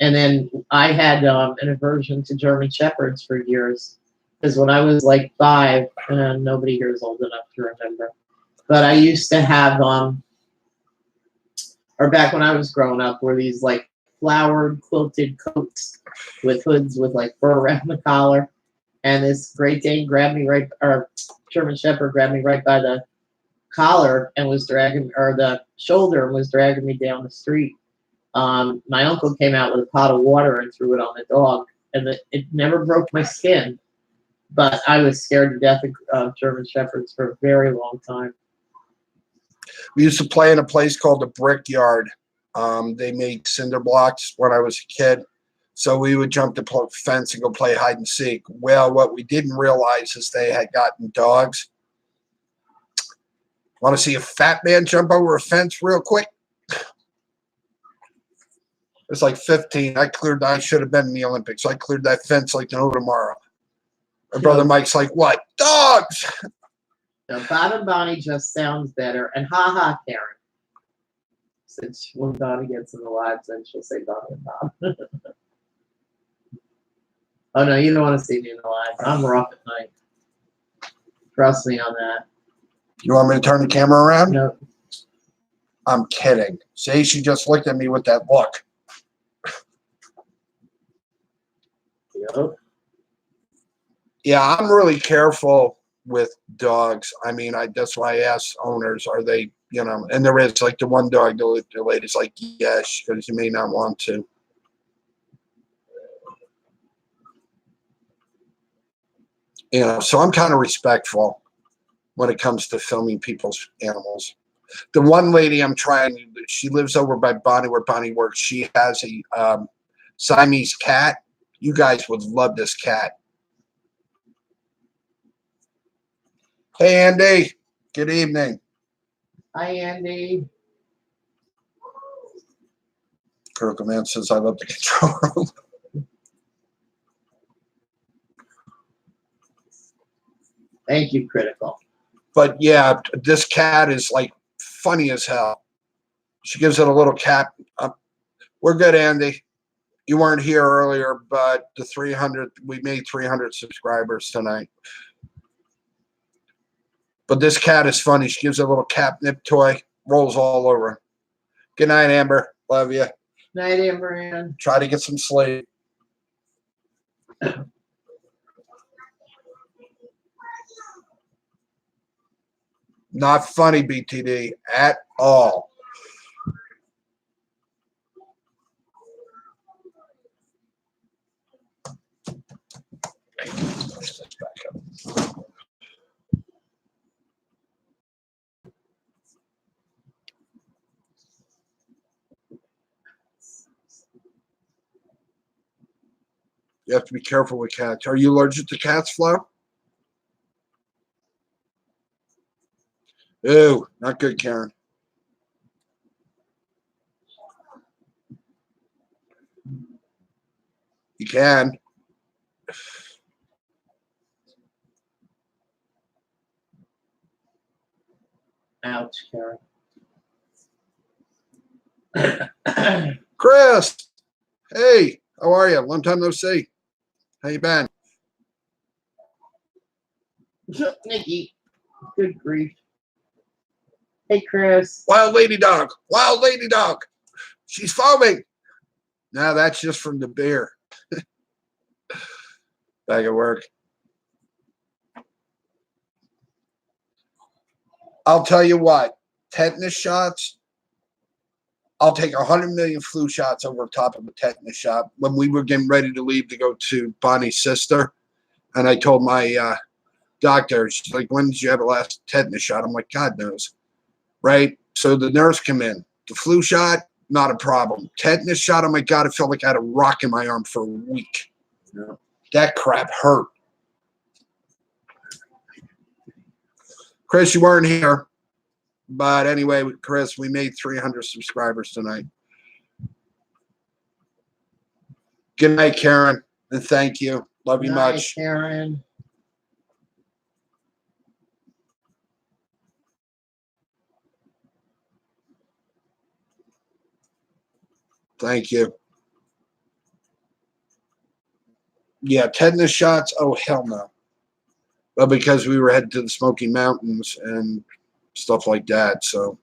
And then I had an aversion to German Shepherds for years, because when I was like 5, and nobody here is old enough to remember, but I used to have or back when I was growing up, were these like flowered quilted coats with hoods with like fur around the collar. And this Great Dane grabbed me or German Shepherd grabbed me right by the collar and was dragging, or the shoulder, and was dragging me down the street. My uncle came out with a pot of water and threw it on the dog, and it never broke my skin, but I was scared to death of German Shepherds for a very long time. We used to play in a place called the Brickyard. They made cinder blocks when I was a kid. So we would jump the fence and go play hide and seek. Well, what we didn't realize is they had gotten dogs. Want to see a fat man jump over a fence real quick? It's like 15. I should have been in the Olympics. I cleared that fence like no tomorrow. My brother Mike's like, what? Dogs! So Bob and Bonnie just sounds better. And ha, Karen. Since when Bonnie gets in the lives, then she'll say Bonnie and Bob. Oh, no, you don't want to see me in the live. I'm rough at night. Trust me on that. You want me to turn the camera around? No. I'm kidding. See, she just looked at me with that look. Yep. Yeah, I'm really careful with dogs. I mean, that's why I ask owners, are they, and there is like the one dog, the lady's like, yes, because you may not want to. So I'm kind of respectful when it comes to filming people's animals. The one lady she lives over by Bonnie, where Bonnie works. She has a Siamese cat. You guys would love this cat. Hey, Andy. Good evening. Hi, Andy. Critical Man says, I love the control room. Thank you, Critical. But yeah, this cat is like funny as hell. She gives it a little cat. We're good, Andy. You weren't here earlier, but the 300, we made 300 subscribers tonight. But this cat is funny. She gives a little catnip toy, rolls all over her. Good night, Amber. Love you. Night, Amber Ann. Try to get some sleep. Not funny, BTD, at all. Push this back up. You have to be careful with cats. Are you allergic to cats, Flo? Ew, not good, Karen. You can. Ouch, Karen. Chris, hey, how are you? Long time no see. How you been? Nikki, good grief. Hey, Chris. Wild lady dog. Wild lady dog. She's foaming. No, that's just from the beer. Back at work. I'll tell you what, tetanus shots, I'll take 100 million flu shots over top of a tetanus shot. When we were getting ready to leave to go to Bonnie's sister, and I told my doctor, she's like, when did you have the last tetanus shot? I'm like, God knows. Right? So the nurse came in. The flu shot, not a problem. Tetanus shot, oh my God, it felt like I had a rock in my arm for a week. Yeah. That crap hurt. Chris, you weren't here. But anyway, Chris, we made 300 subscribers tonight. Good night, Karen, and thank you. Love you Night, much. Karen. Thank you. Yeah, tetanus shots, oh, hell no. Well, because we were headed to the Smoky Mountains and stuff like that, so.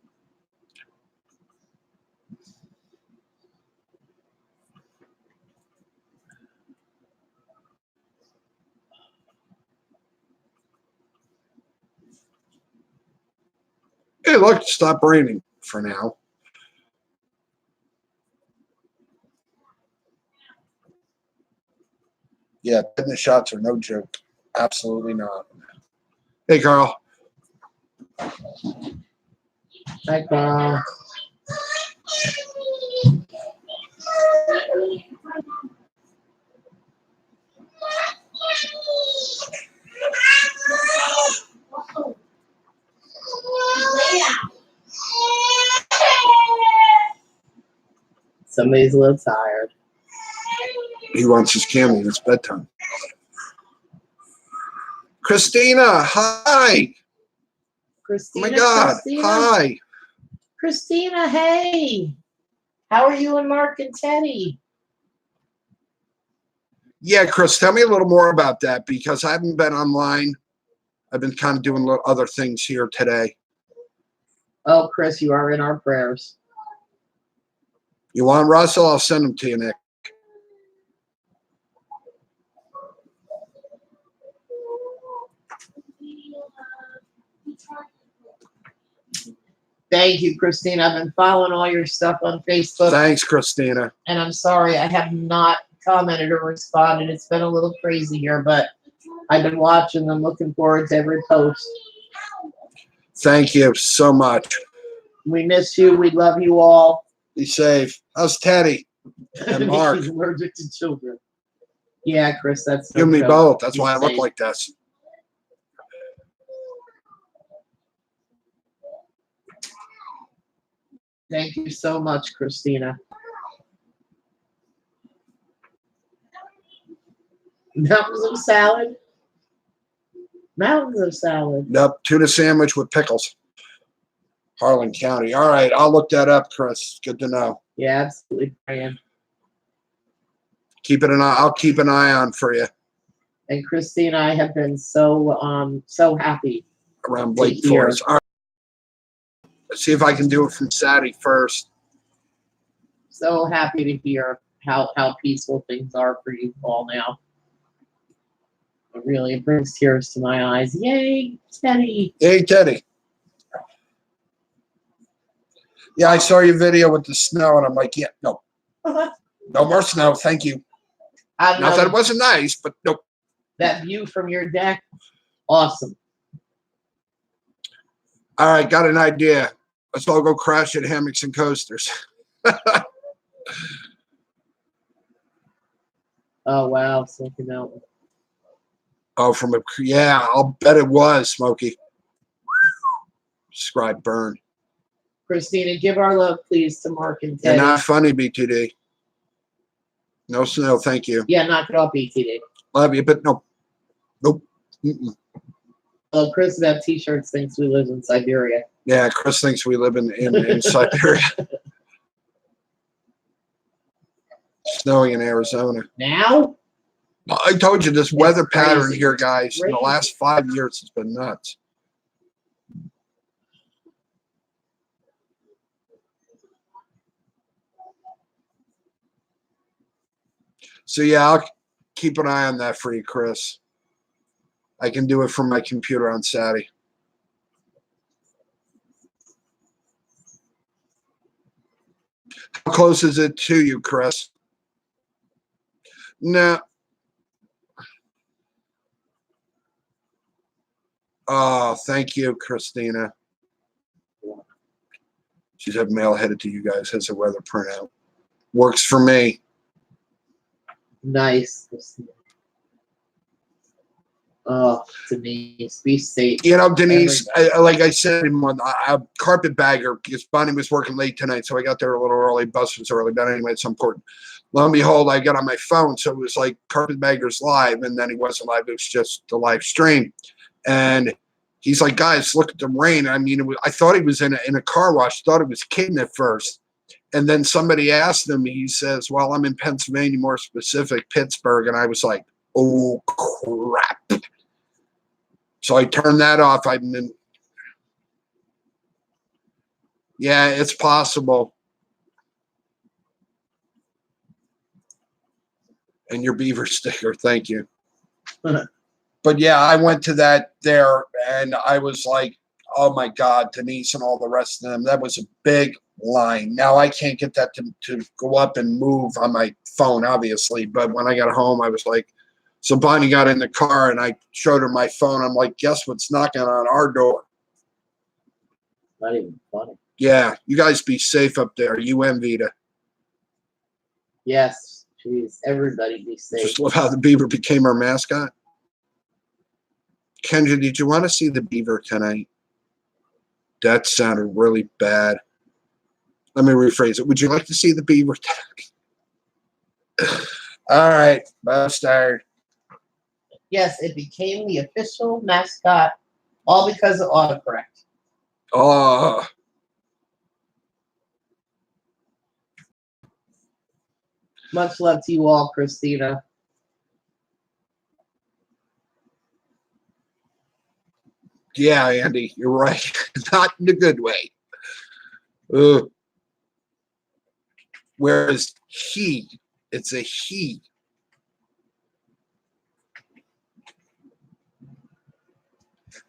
Hey, look, it stopped raining for now. Yeah, tetanus shots are no joke. Absolutely not. Hey, Carl. Hi, Carl. Somebody's a little tired. He wants his candy. It's bedtime. Christina, hi. Oh Christina. my God. Christina. Hi. Christina, hey. How are you and Mark and Teddy? Yeah, Chris, tell me a little more about that because I haven't been online. I've been kind of doing other things here today. Oh, Chris, you are in our prayers. You want Russell? I'll send them to you, Nick. Thank you, Christina. I've been following all your stuff on Facebook, Thanks, Christina. and I'm sorry I have not commented or responded. It's been a little crazy here, but I've been watching them, looking forward to every post. Thank you so much. We miss you. We love you all. Be safe. How's Teddy? And Mark. He's allergic to children. Yeah, Chris, that's You and me joke. both. That's Be why I look safe. like this. Thank you so much, Christina. Mountains of salad. Mountains of salad. Yep, tuna sandwich with pickles. Harlan County. All right, I'll look that up, Chris. Good to know. Yeah, absolutely praying. I'll keep an eye on for you And Christy and I have been so happy. around To Lake hear. Forest. All right. Let's see if I can do it from Saturday first. So happy to hear how peaceful things are for you all now. It brings tears to my eyes. Yay, Teddy. Hey, Teddy. Yeah, I saw your video with the snow, and I'm like, yeah, no more snow. Thank you. I Not that it know wasn't nice, but nope. that view from your deck, awesome. All right, got an idea. Let's all go crash at Hammocks and Coasters. Oh wow, Smoky Mountain. Oh, yeah, I'll bet it was, Smokey. Scribe burn. Christina, give our love, please, to Mark and You're Teddy. not funny, BTD. No snow, thank you. Yeah, knock it off, BTD. Love you, but nope. Mm-mm. Well, Chris about t-shirts thinks we live in Siberia. Yeah, Chris thinks we live in Siberia. Snowing in Arizona. Now? I told you this weather pattern crazy. here, guys, in the Crazy. last 5 years has been nuts. So yeah, I'll keep an eye on that for you, Chris. I can do it from my computer on Saturday. How close is it to you, Chris? No. Oh, thank you, Christina. She's had mail headed to you guys as a weather printout. Works for me. Nice, Christina. Oh, Denise, be safe. You know, Denise, like I said, a carpetbagger, because Bonnie was working late tonight, so I got there a little early. Bus was early, but anyway, at some point, lo and behold, I got on my phone, so it was like Carpetbaggers live, and then he wasn't live; it was just the live stream. And he's like, "Guys, look at the rain." I mean, I thought he was in a car wash. Thought it was kidding at first, and then somebody asked him. He says, "Well, I'm in Pennsylvania, more specific, Pittsburgh," and I was like, "Oh crap." So I turned that off. Yeah, it's possible. And your beaver sticker, thank you. But yeah, I went to that there, and I was like, oh my God, Denise and all the rest of them. That was a big line. Now I can't get that to go up and move on my phone, obviously. But when I got home, I was like, so Bonnie got in the car, and I showed her my phone. I'm like, guess what's knocking on our door? Not even funny. Yeah, you guys be safe up there. You and Vita. Yes, jeez, everybody be safe. Just love how the beaver became our mascot. Kendra, did you want to see the beaver tonight? That sounded really bad. Let me rephrase it. Would you like to see the beaver tonight? All right, bastard. Yes, it became the official mascot, all because of autocorrect. Oh, Much love to you all, Christina. yeah, Andy, you're right. Not in a good way. Whereas he, it's a he.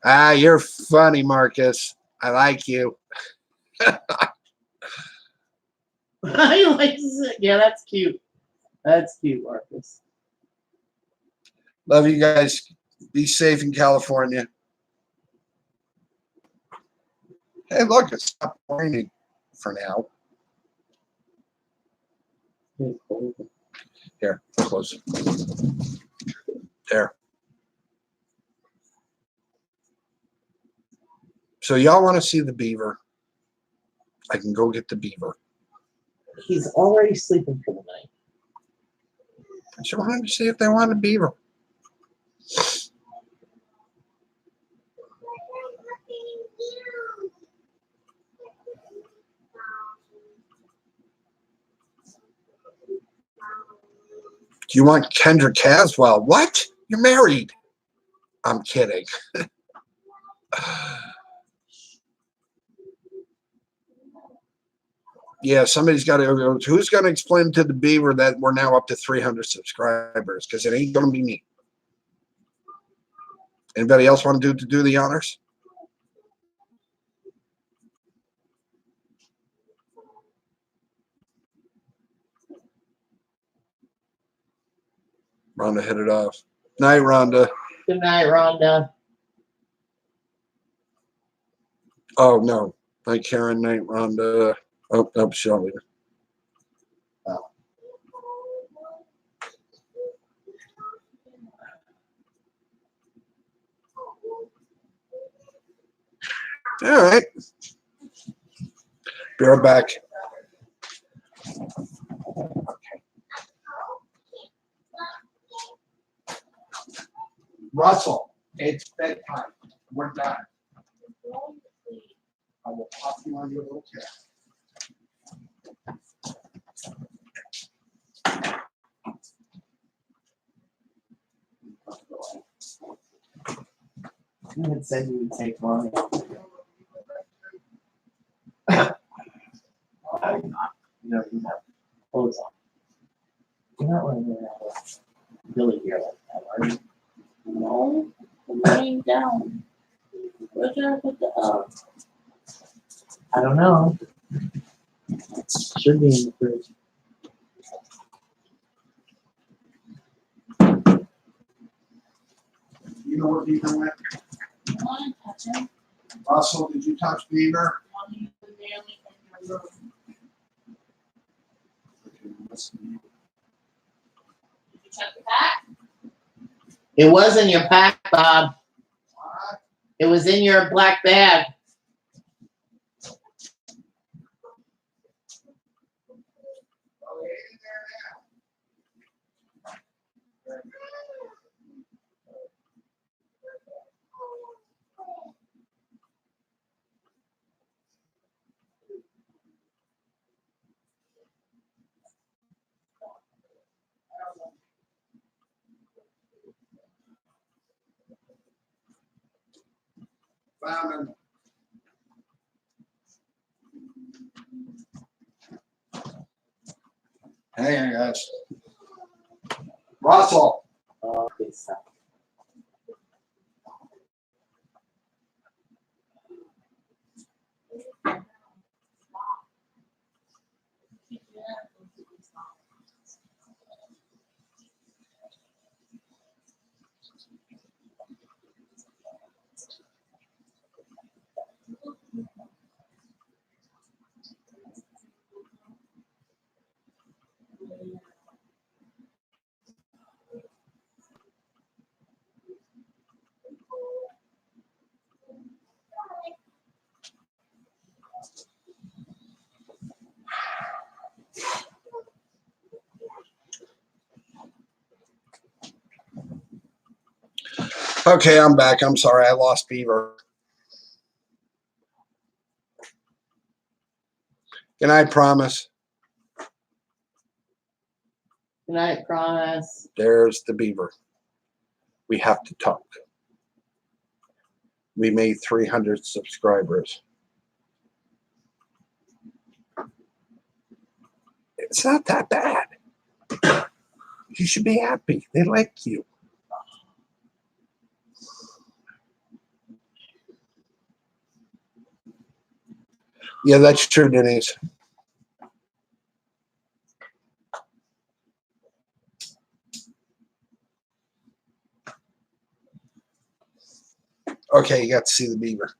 Ah, you're funny, Marcus. I like you. I like it. Yeah, that's cute. That's cute, Marcus. Love you guys. Be safe in California. Hey, look, it stopped raining for now. Here, close it. There. So y'all want to see the beaver? I can go get the beaver. He's already sleeping for the night. I just wanted to see if they want a beaver. Do you want Kendra Caswell? What? You're married. I'm kidding. Yeah, somebody's got to. Who's going to explain to the Beaver that we're now up to 300 subscribers? Because it ain't going to be me. Anybody else want to do the honors? Rhonda hit it off. Night, Rhonda. Good night, Rhonda. Oh no, night, Karen. Night, Rhonda. Oh, Shelly. Oh. All right. Be right back. Russell, it's bedtime. We're done. I will pop you on your little cat. You had said you would take long. No, you have clothes on. You're not wearing a Billy here like that, are you? No, I'm laying down. Where did I put the I don't know. Should be in the fridge. You know where Beaver went? I want to touch him. Russell, did you touch Beaver? He's barely in the room. Did you check the back? It was in your pack, Bob. What? It was in your black bag. Oh, he's in there now. Found him. Hang on, guys. Russell. Oh, good stuff. Okay, I'm back. I'm sorry, I lost Beaver. Good night, Promise. Good night, Promise. There's the Beaver. We have to talk. We made 300 subscribers. It's not that bad. You should be happy. They like you. Yeah, that's true, Denise. Okay, you got to see the Beaver.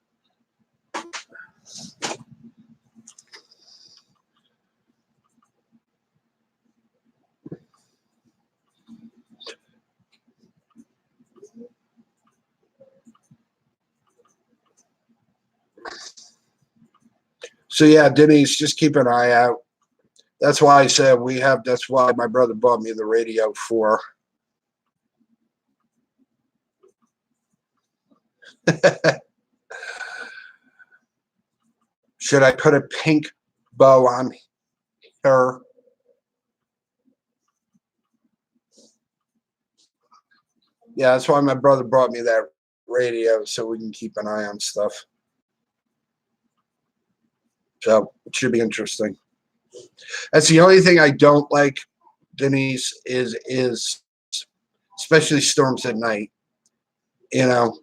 So yeah, Denise, just keep an eye out. That's why I said that's why my brother bought me the radio for. Should I put a pink bow on her? Yeah, that's why my brother brought me that radio so we can keep an eye on stuff. So it should be interesting. That's the only thing I don't like, Denise, is especially storms at night. You know,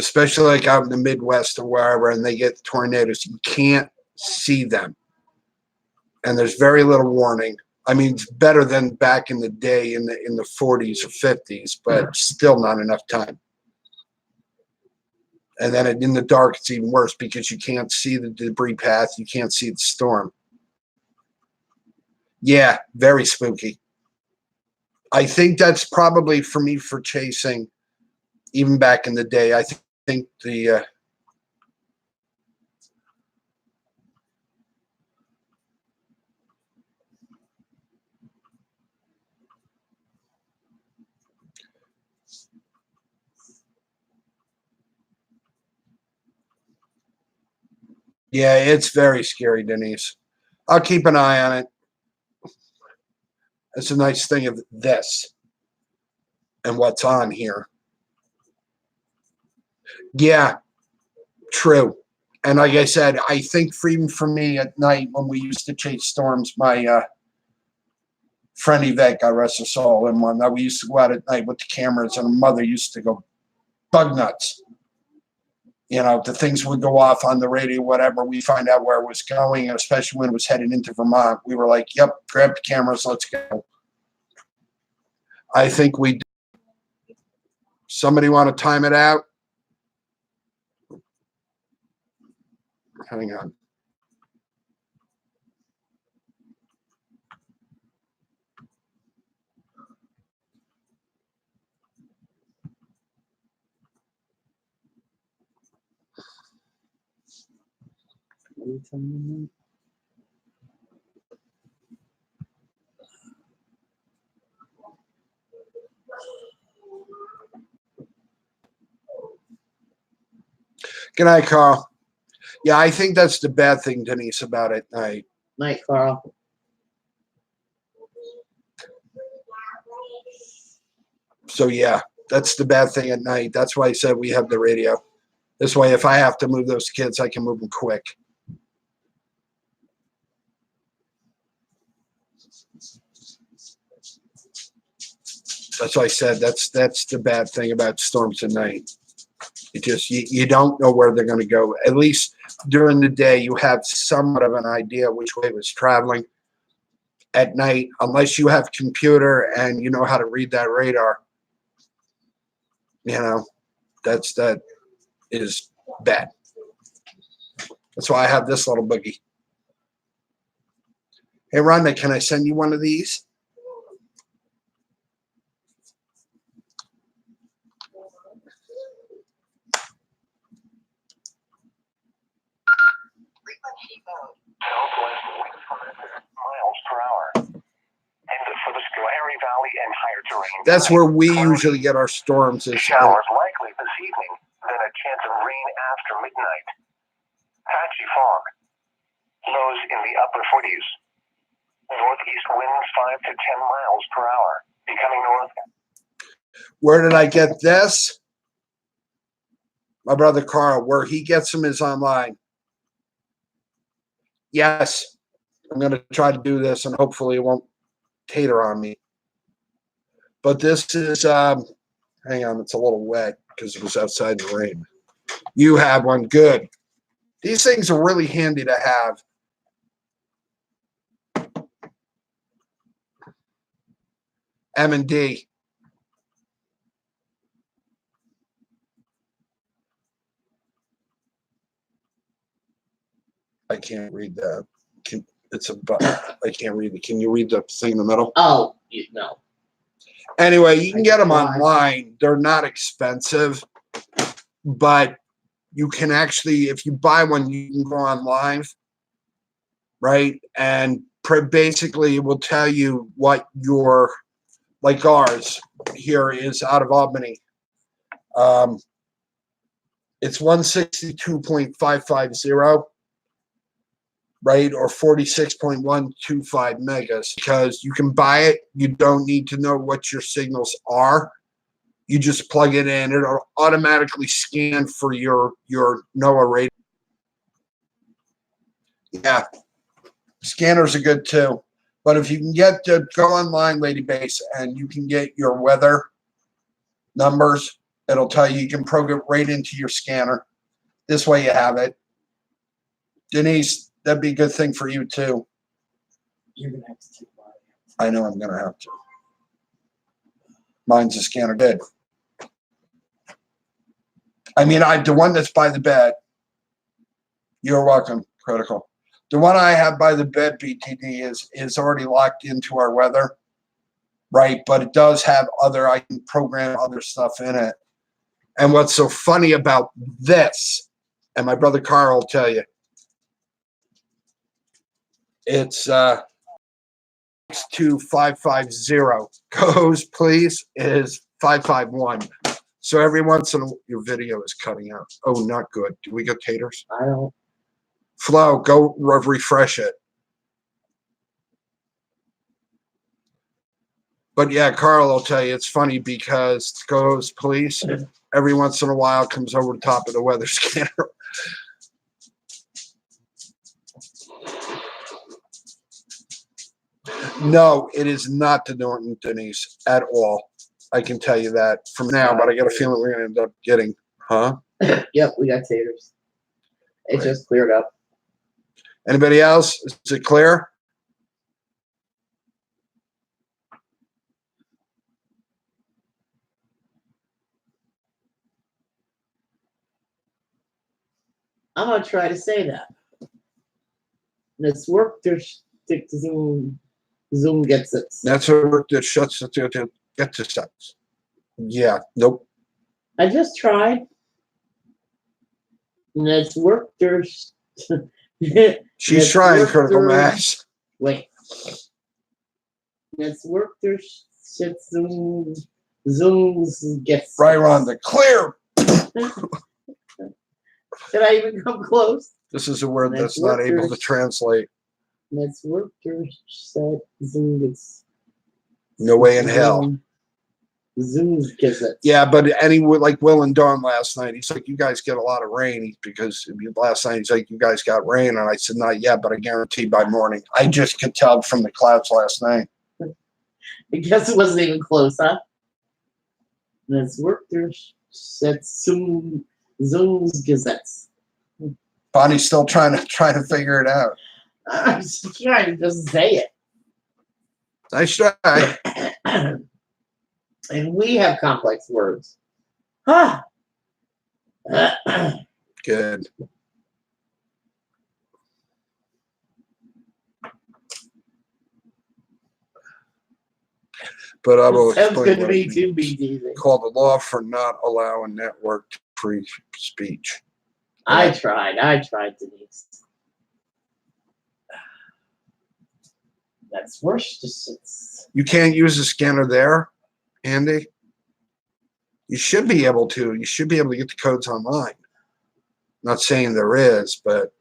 especially like out in the Midwest or wherever, and they get tornadoes. You can't see them, and there's very little warning. I mean, it's better than back in the day in the 40s or 50s, but still not enough time. And then in the dark, it's even worse because you can't see the debris path. You can't see the storm. Yeah, very spooky. I think that's probably for me for chasing, even back in the day. I think the yeah, it's very scary, Denise. I'll keep an eye on it. That's a nice thing of this and what's on here. Yeah, true. And like I said, I think even for me at night when we used to chase storms, my friend Yvette, God rest her soul, and one that we used to go out at night with the cameras, and her mother used to go bug nuts. You know, the things would go off on the radio, whatever. We find out where it was going, and especially when it was heading into Vermont. We were like, yep, grab the cameras, let's go. I think we do. Somebody want to time it out? Hang on. Good night, Carl. Yeah, I think that's the bad thing, Denise, about it. Night, Carl. So yeah, that's the bad thing at night. That's why I said we have the radio. This way, if I have to move those kids, I can move them quick. That's why I said that's the bad thing about storms at night. It just you don't know where they're going to go. At least during the day, you have somewhat of an idea which way it was traveling. At night, unless you have computer and you know how to read that radar, you know, that is bad. That's why I have this little boogie. Hey, Rhonda, can I send you one of these? Southwest winds miles per hour. And for the Schoharie Valley and higher terrain. That's where we usually get our storms. Showers likely this evening, then a chance of rain after midnight. Patchy fog. Lows in the upper 40s. Northeast winds 5 to 10 miles per hour. Becoming north. Where did I get this? My brother Carl. Where he gets them is online. Yes, I'm going to try to do this, and hopefully it won't tater on me. But this is, hang on, it's a little wet because it was outside in the rain. You have one. Good. These things are really handy to have. M&D. I can't read that. It's a button. I can't read it. Can you read the thing in the middle? Oh, no. Anyway, you can get them online. They're not expensive, but you can actually, if you buy one, you can go on live, right? And basically it will tell you what your, like ours here is out of Albany. It's 162.550. Right, or 46.125 megas, because you can buy it. You don't need to know what your signals are. You just plug it in. It'll automatically scan for your NOAA rating. Yeah, scanners are good too. But if you can get to go online, Lady Base, and you can get your weather numbers, it'll tell you. You can program right into your scanner. This way you have it. Denise, that'd be a good thing for you too. You're gonna have to take mine. I know I'm gonna have to. Mine's a scanner dead. I mean, the one that's by the bed. You're welcome, Critical. The one I have by the bed, BTD, is already locked into our weather, right? But it does have I can program other stuff in it. And what's so funny about this, and my brother Carl will tell you, it's 62550. Goes, please, is 551. So every once in a while, your video is cutting out. Oh, not good. Do we get taters? I don't. Flo, go refresh it. But yeah, Carl will tell you it's funny because Goes Police every once in a while comes over the top of the weather scanner. No, it is not the Norton, Denise, at all. I can tell you that from now, but I got a feeling we're going to end up getting, huh? Yep, we got taters. It Right. just cleared up. Anybody else? Is it clear? I'm gonna try to say that. Let's work to stick to Zoom. Zoom gets it. That's a work that shuts it to get to sets. Yeah, nope. I just tried. Let's work to. She's Let's trying, work Critical through- Mass. Wait. Let's work through shit. Zoom's gets. Right on the clear. Did I even come close? This is a word Let's that's not work able through- to translate. Let's work through set. Zoom gets. No way in hell. Zoom gets it. Yeah, but like Will and Dawn last night, he's like, you guys get a lot of rain because last night he's like, you guys got rain. And I said, not yet, but I guarantee by morning. I just could tell from the clouds last night. I guess it wasn't even close, huh? Let's work through set. Zoom's gazettes. Bonnie's still trying to figure it out. I'm just trying to just say it. Nice try. And we have complex words. Huh. Good. But I will Sounds explain good to what me it too, means. BD. Called the law for not allowing network free speech. I tried, Denise. That's worse. Just You can't use the scanner there, Andy. You should be able to. You should be able to get the codes online. Not saying there is, but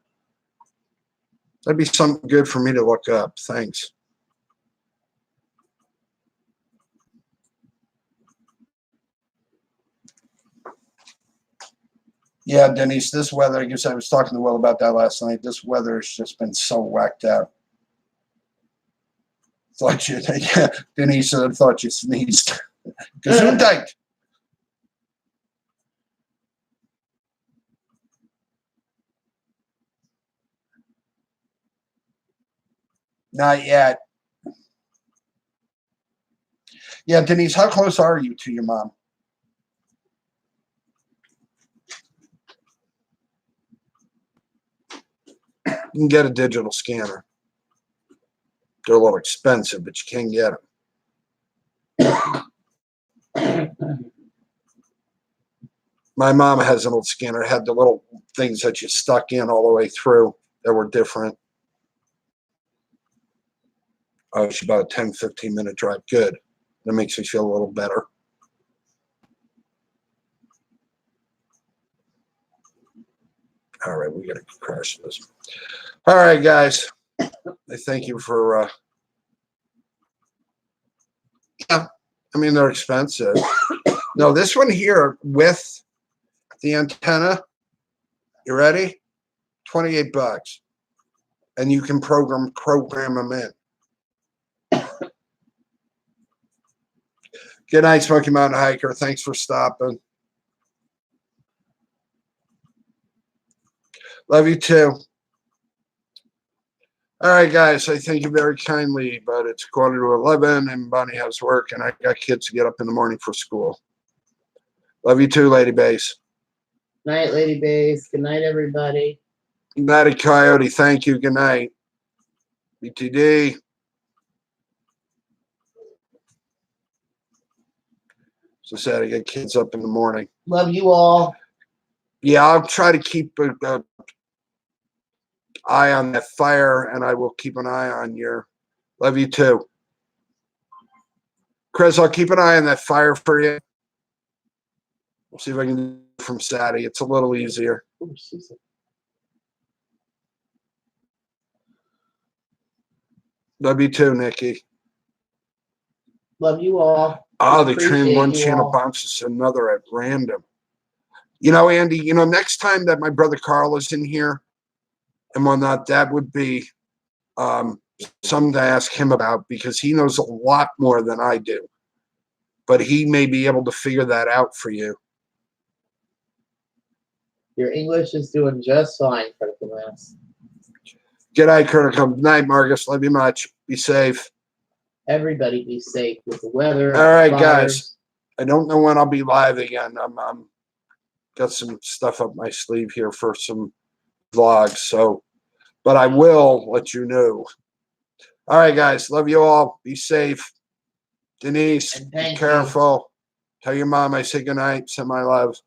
that'd be something good for me to look up. Thanks. Yeah, Denise, this weather, I guess I was talking to Will about that last night. This weather has just been so whacked out. Thought you, yeah, Denise, I thought you sneezed. Gesundheit. Not yet. Yeah, Denise, how close are you to your mom? You can get a digital scanner. They're a little expensive, but you can get them. My mom has an old scanner. It had the little things that you stuck in all the way through that were different. Oh, it's about a 10, 15-minute drive. Good. That makes me feel a little better. All right, we got to crash this. All right, guys. I thank you for, yeah, I mean, they're expensive. No, this one here with the antenna. You ready? $28. And you can program them in. Good night, Smoky Mountain Hiker. Thanks for stopping. Love you too. All right, guys. I thank you very kindly, but it's 11:15 and Bonnie has work and I got kids to get up in the morning for school. Love you too, Lady Bass. Night, Lady Bass. Good night, everybody. Good night, Coyote. Thank you. Good night. BTD. So sad I get kids up in the morning. Love you all. Yeah, I'll try to keep an eye on that fire, and I will keep an eye on your. Love you too. Chris, I'll keep an eye on that fire for you. We'll see if I can do it from Saturday. It's a little easier. Ooh, Susan. Love you too, Nikki. Love you all. Oh, they train Appreciate one you channel all. bounces to another at random. You know, Andy, next time that my brother Carl is in here and whatnot, that would be something to ask him about because he knows a lot more than I do. But he may be able to figure that out for you. Your English is doing just fine, Critical Mass. Good night, Critical. Good night, Marcus. Love you much. Be safe. Everybody be safe with the weather. All right, fires. guys. I don't know when I'll be live again. I'm got some stuff up my sleeve here for some vlogs. So, but I will let you know. All right, guys. Love you all. Be safe. Denise, And be thank you. careful. Tell your mom I say goodnight. Send my love.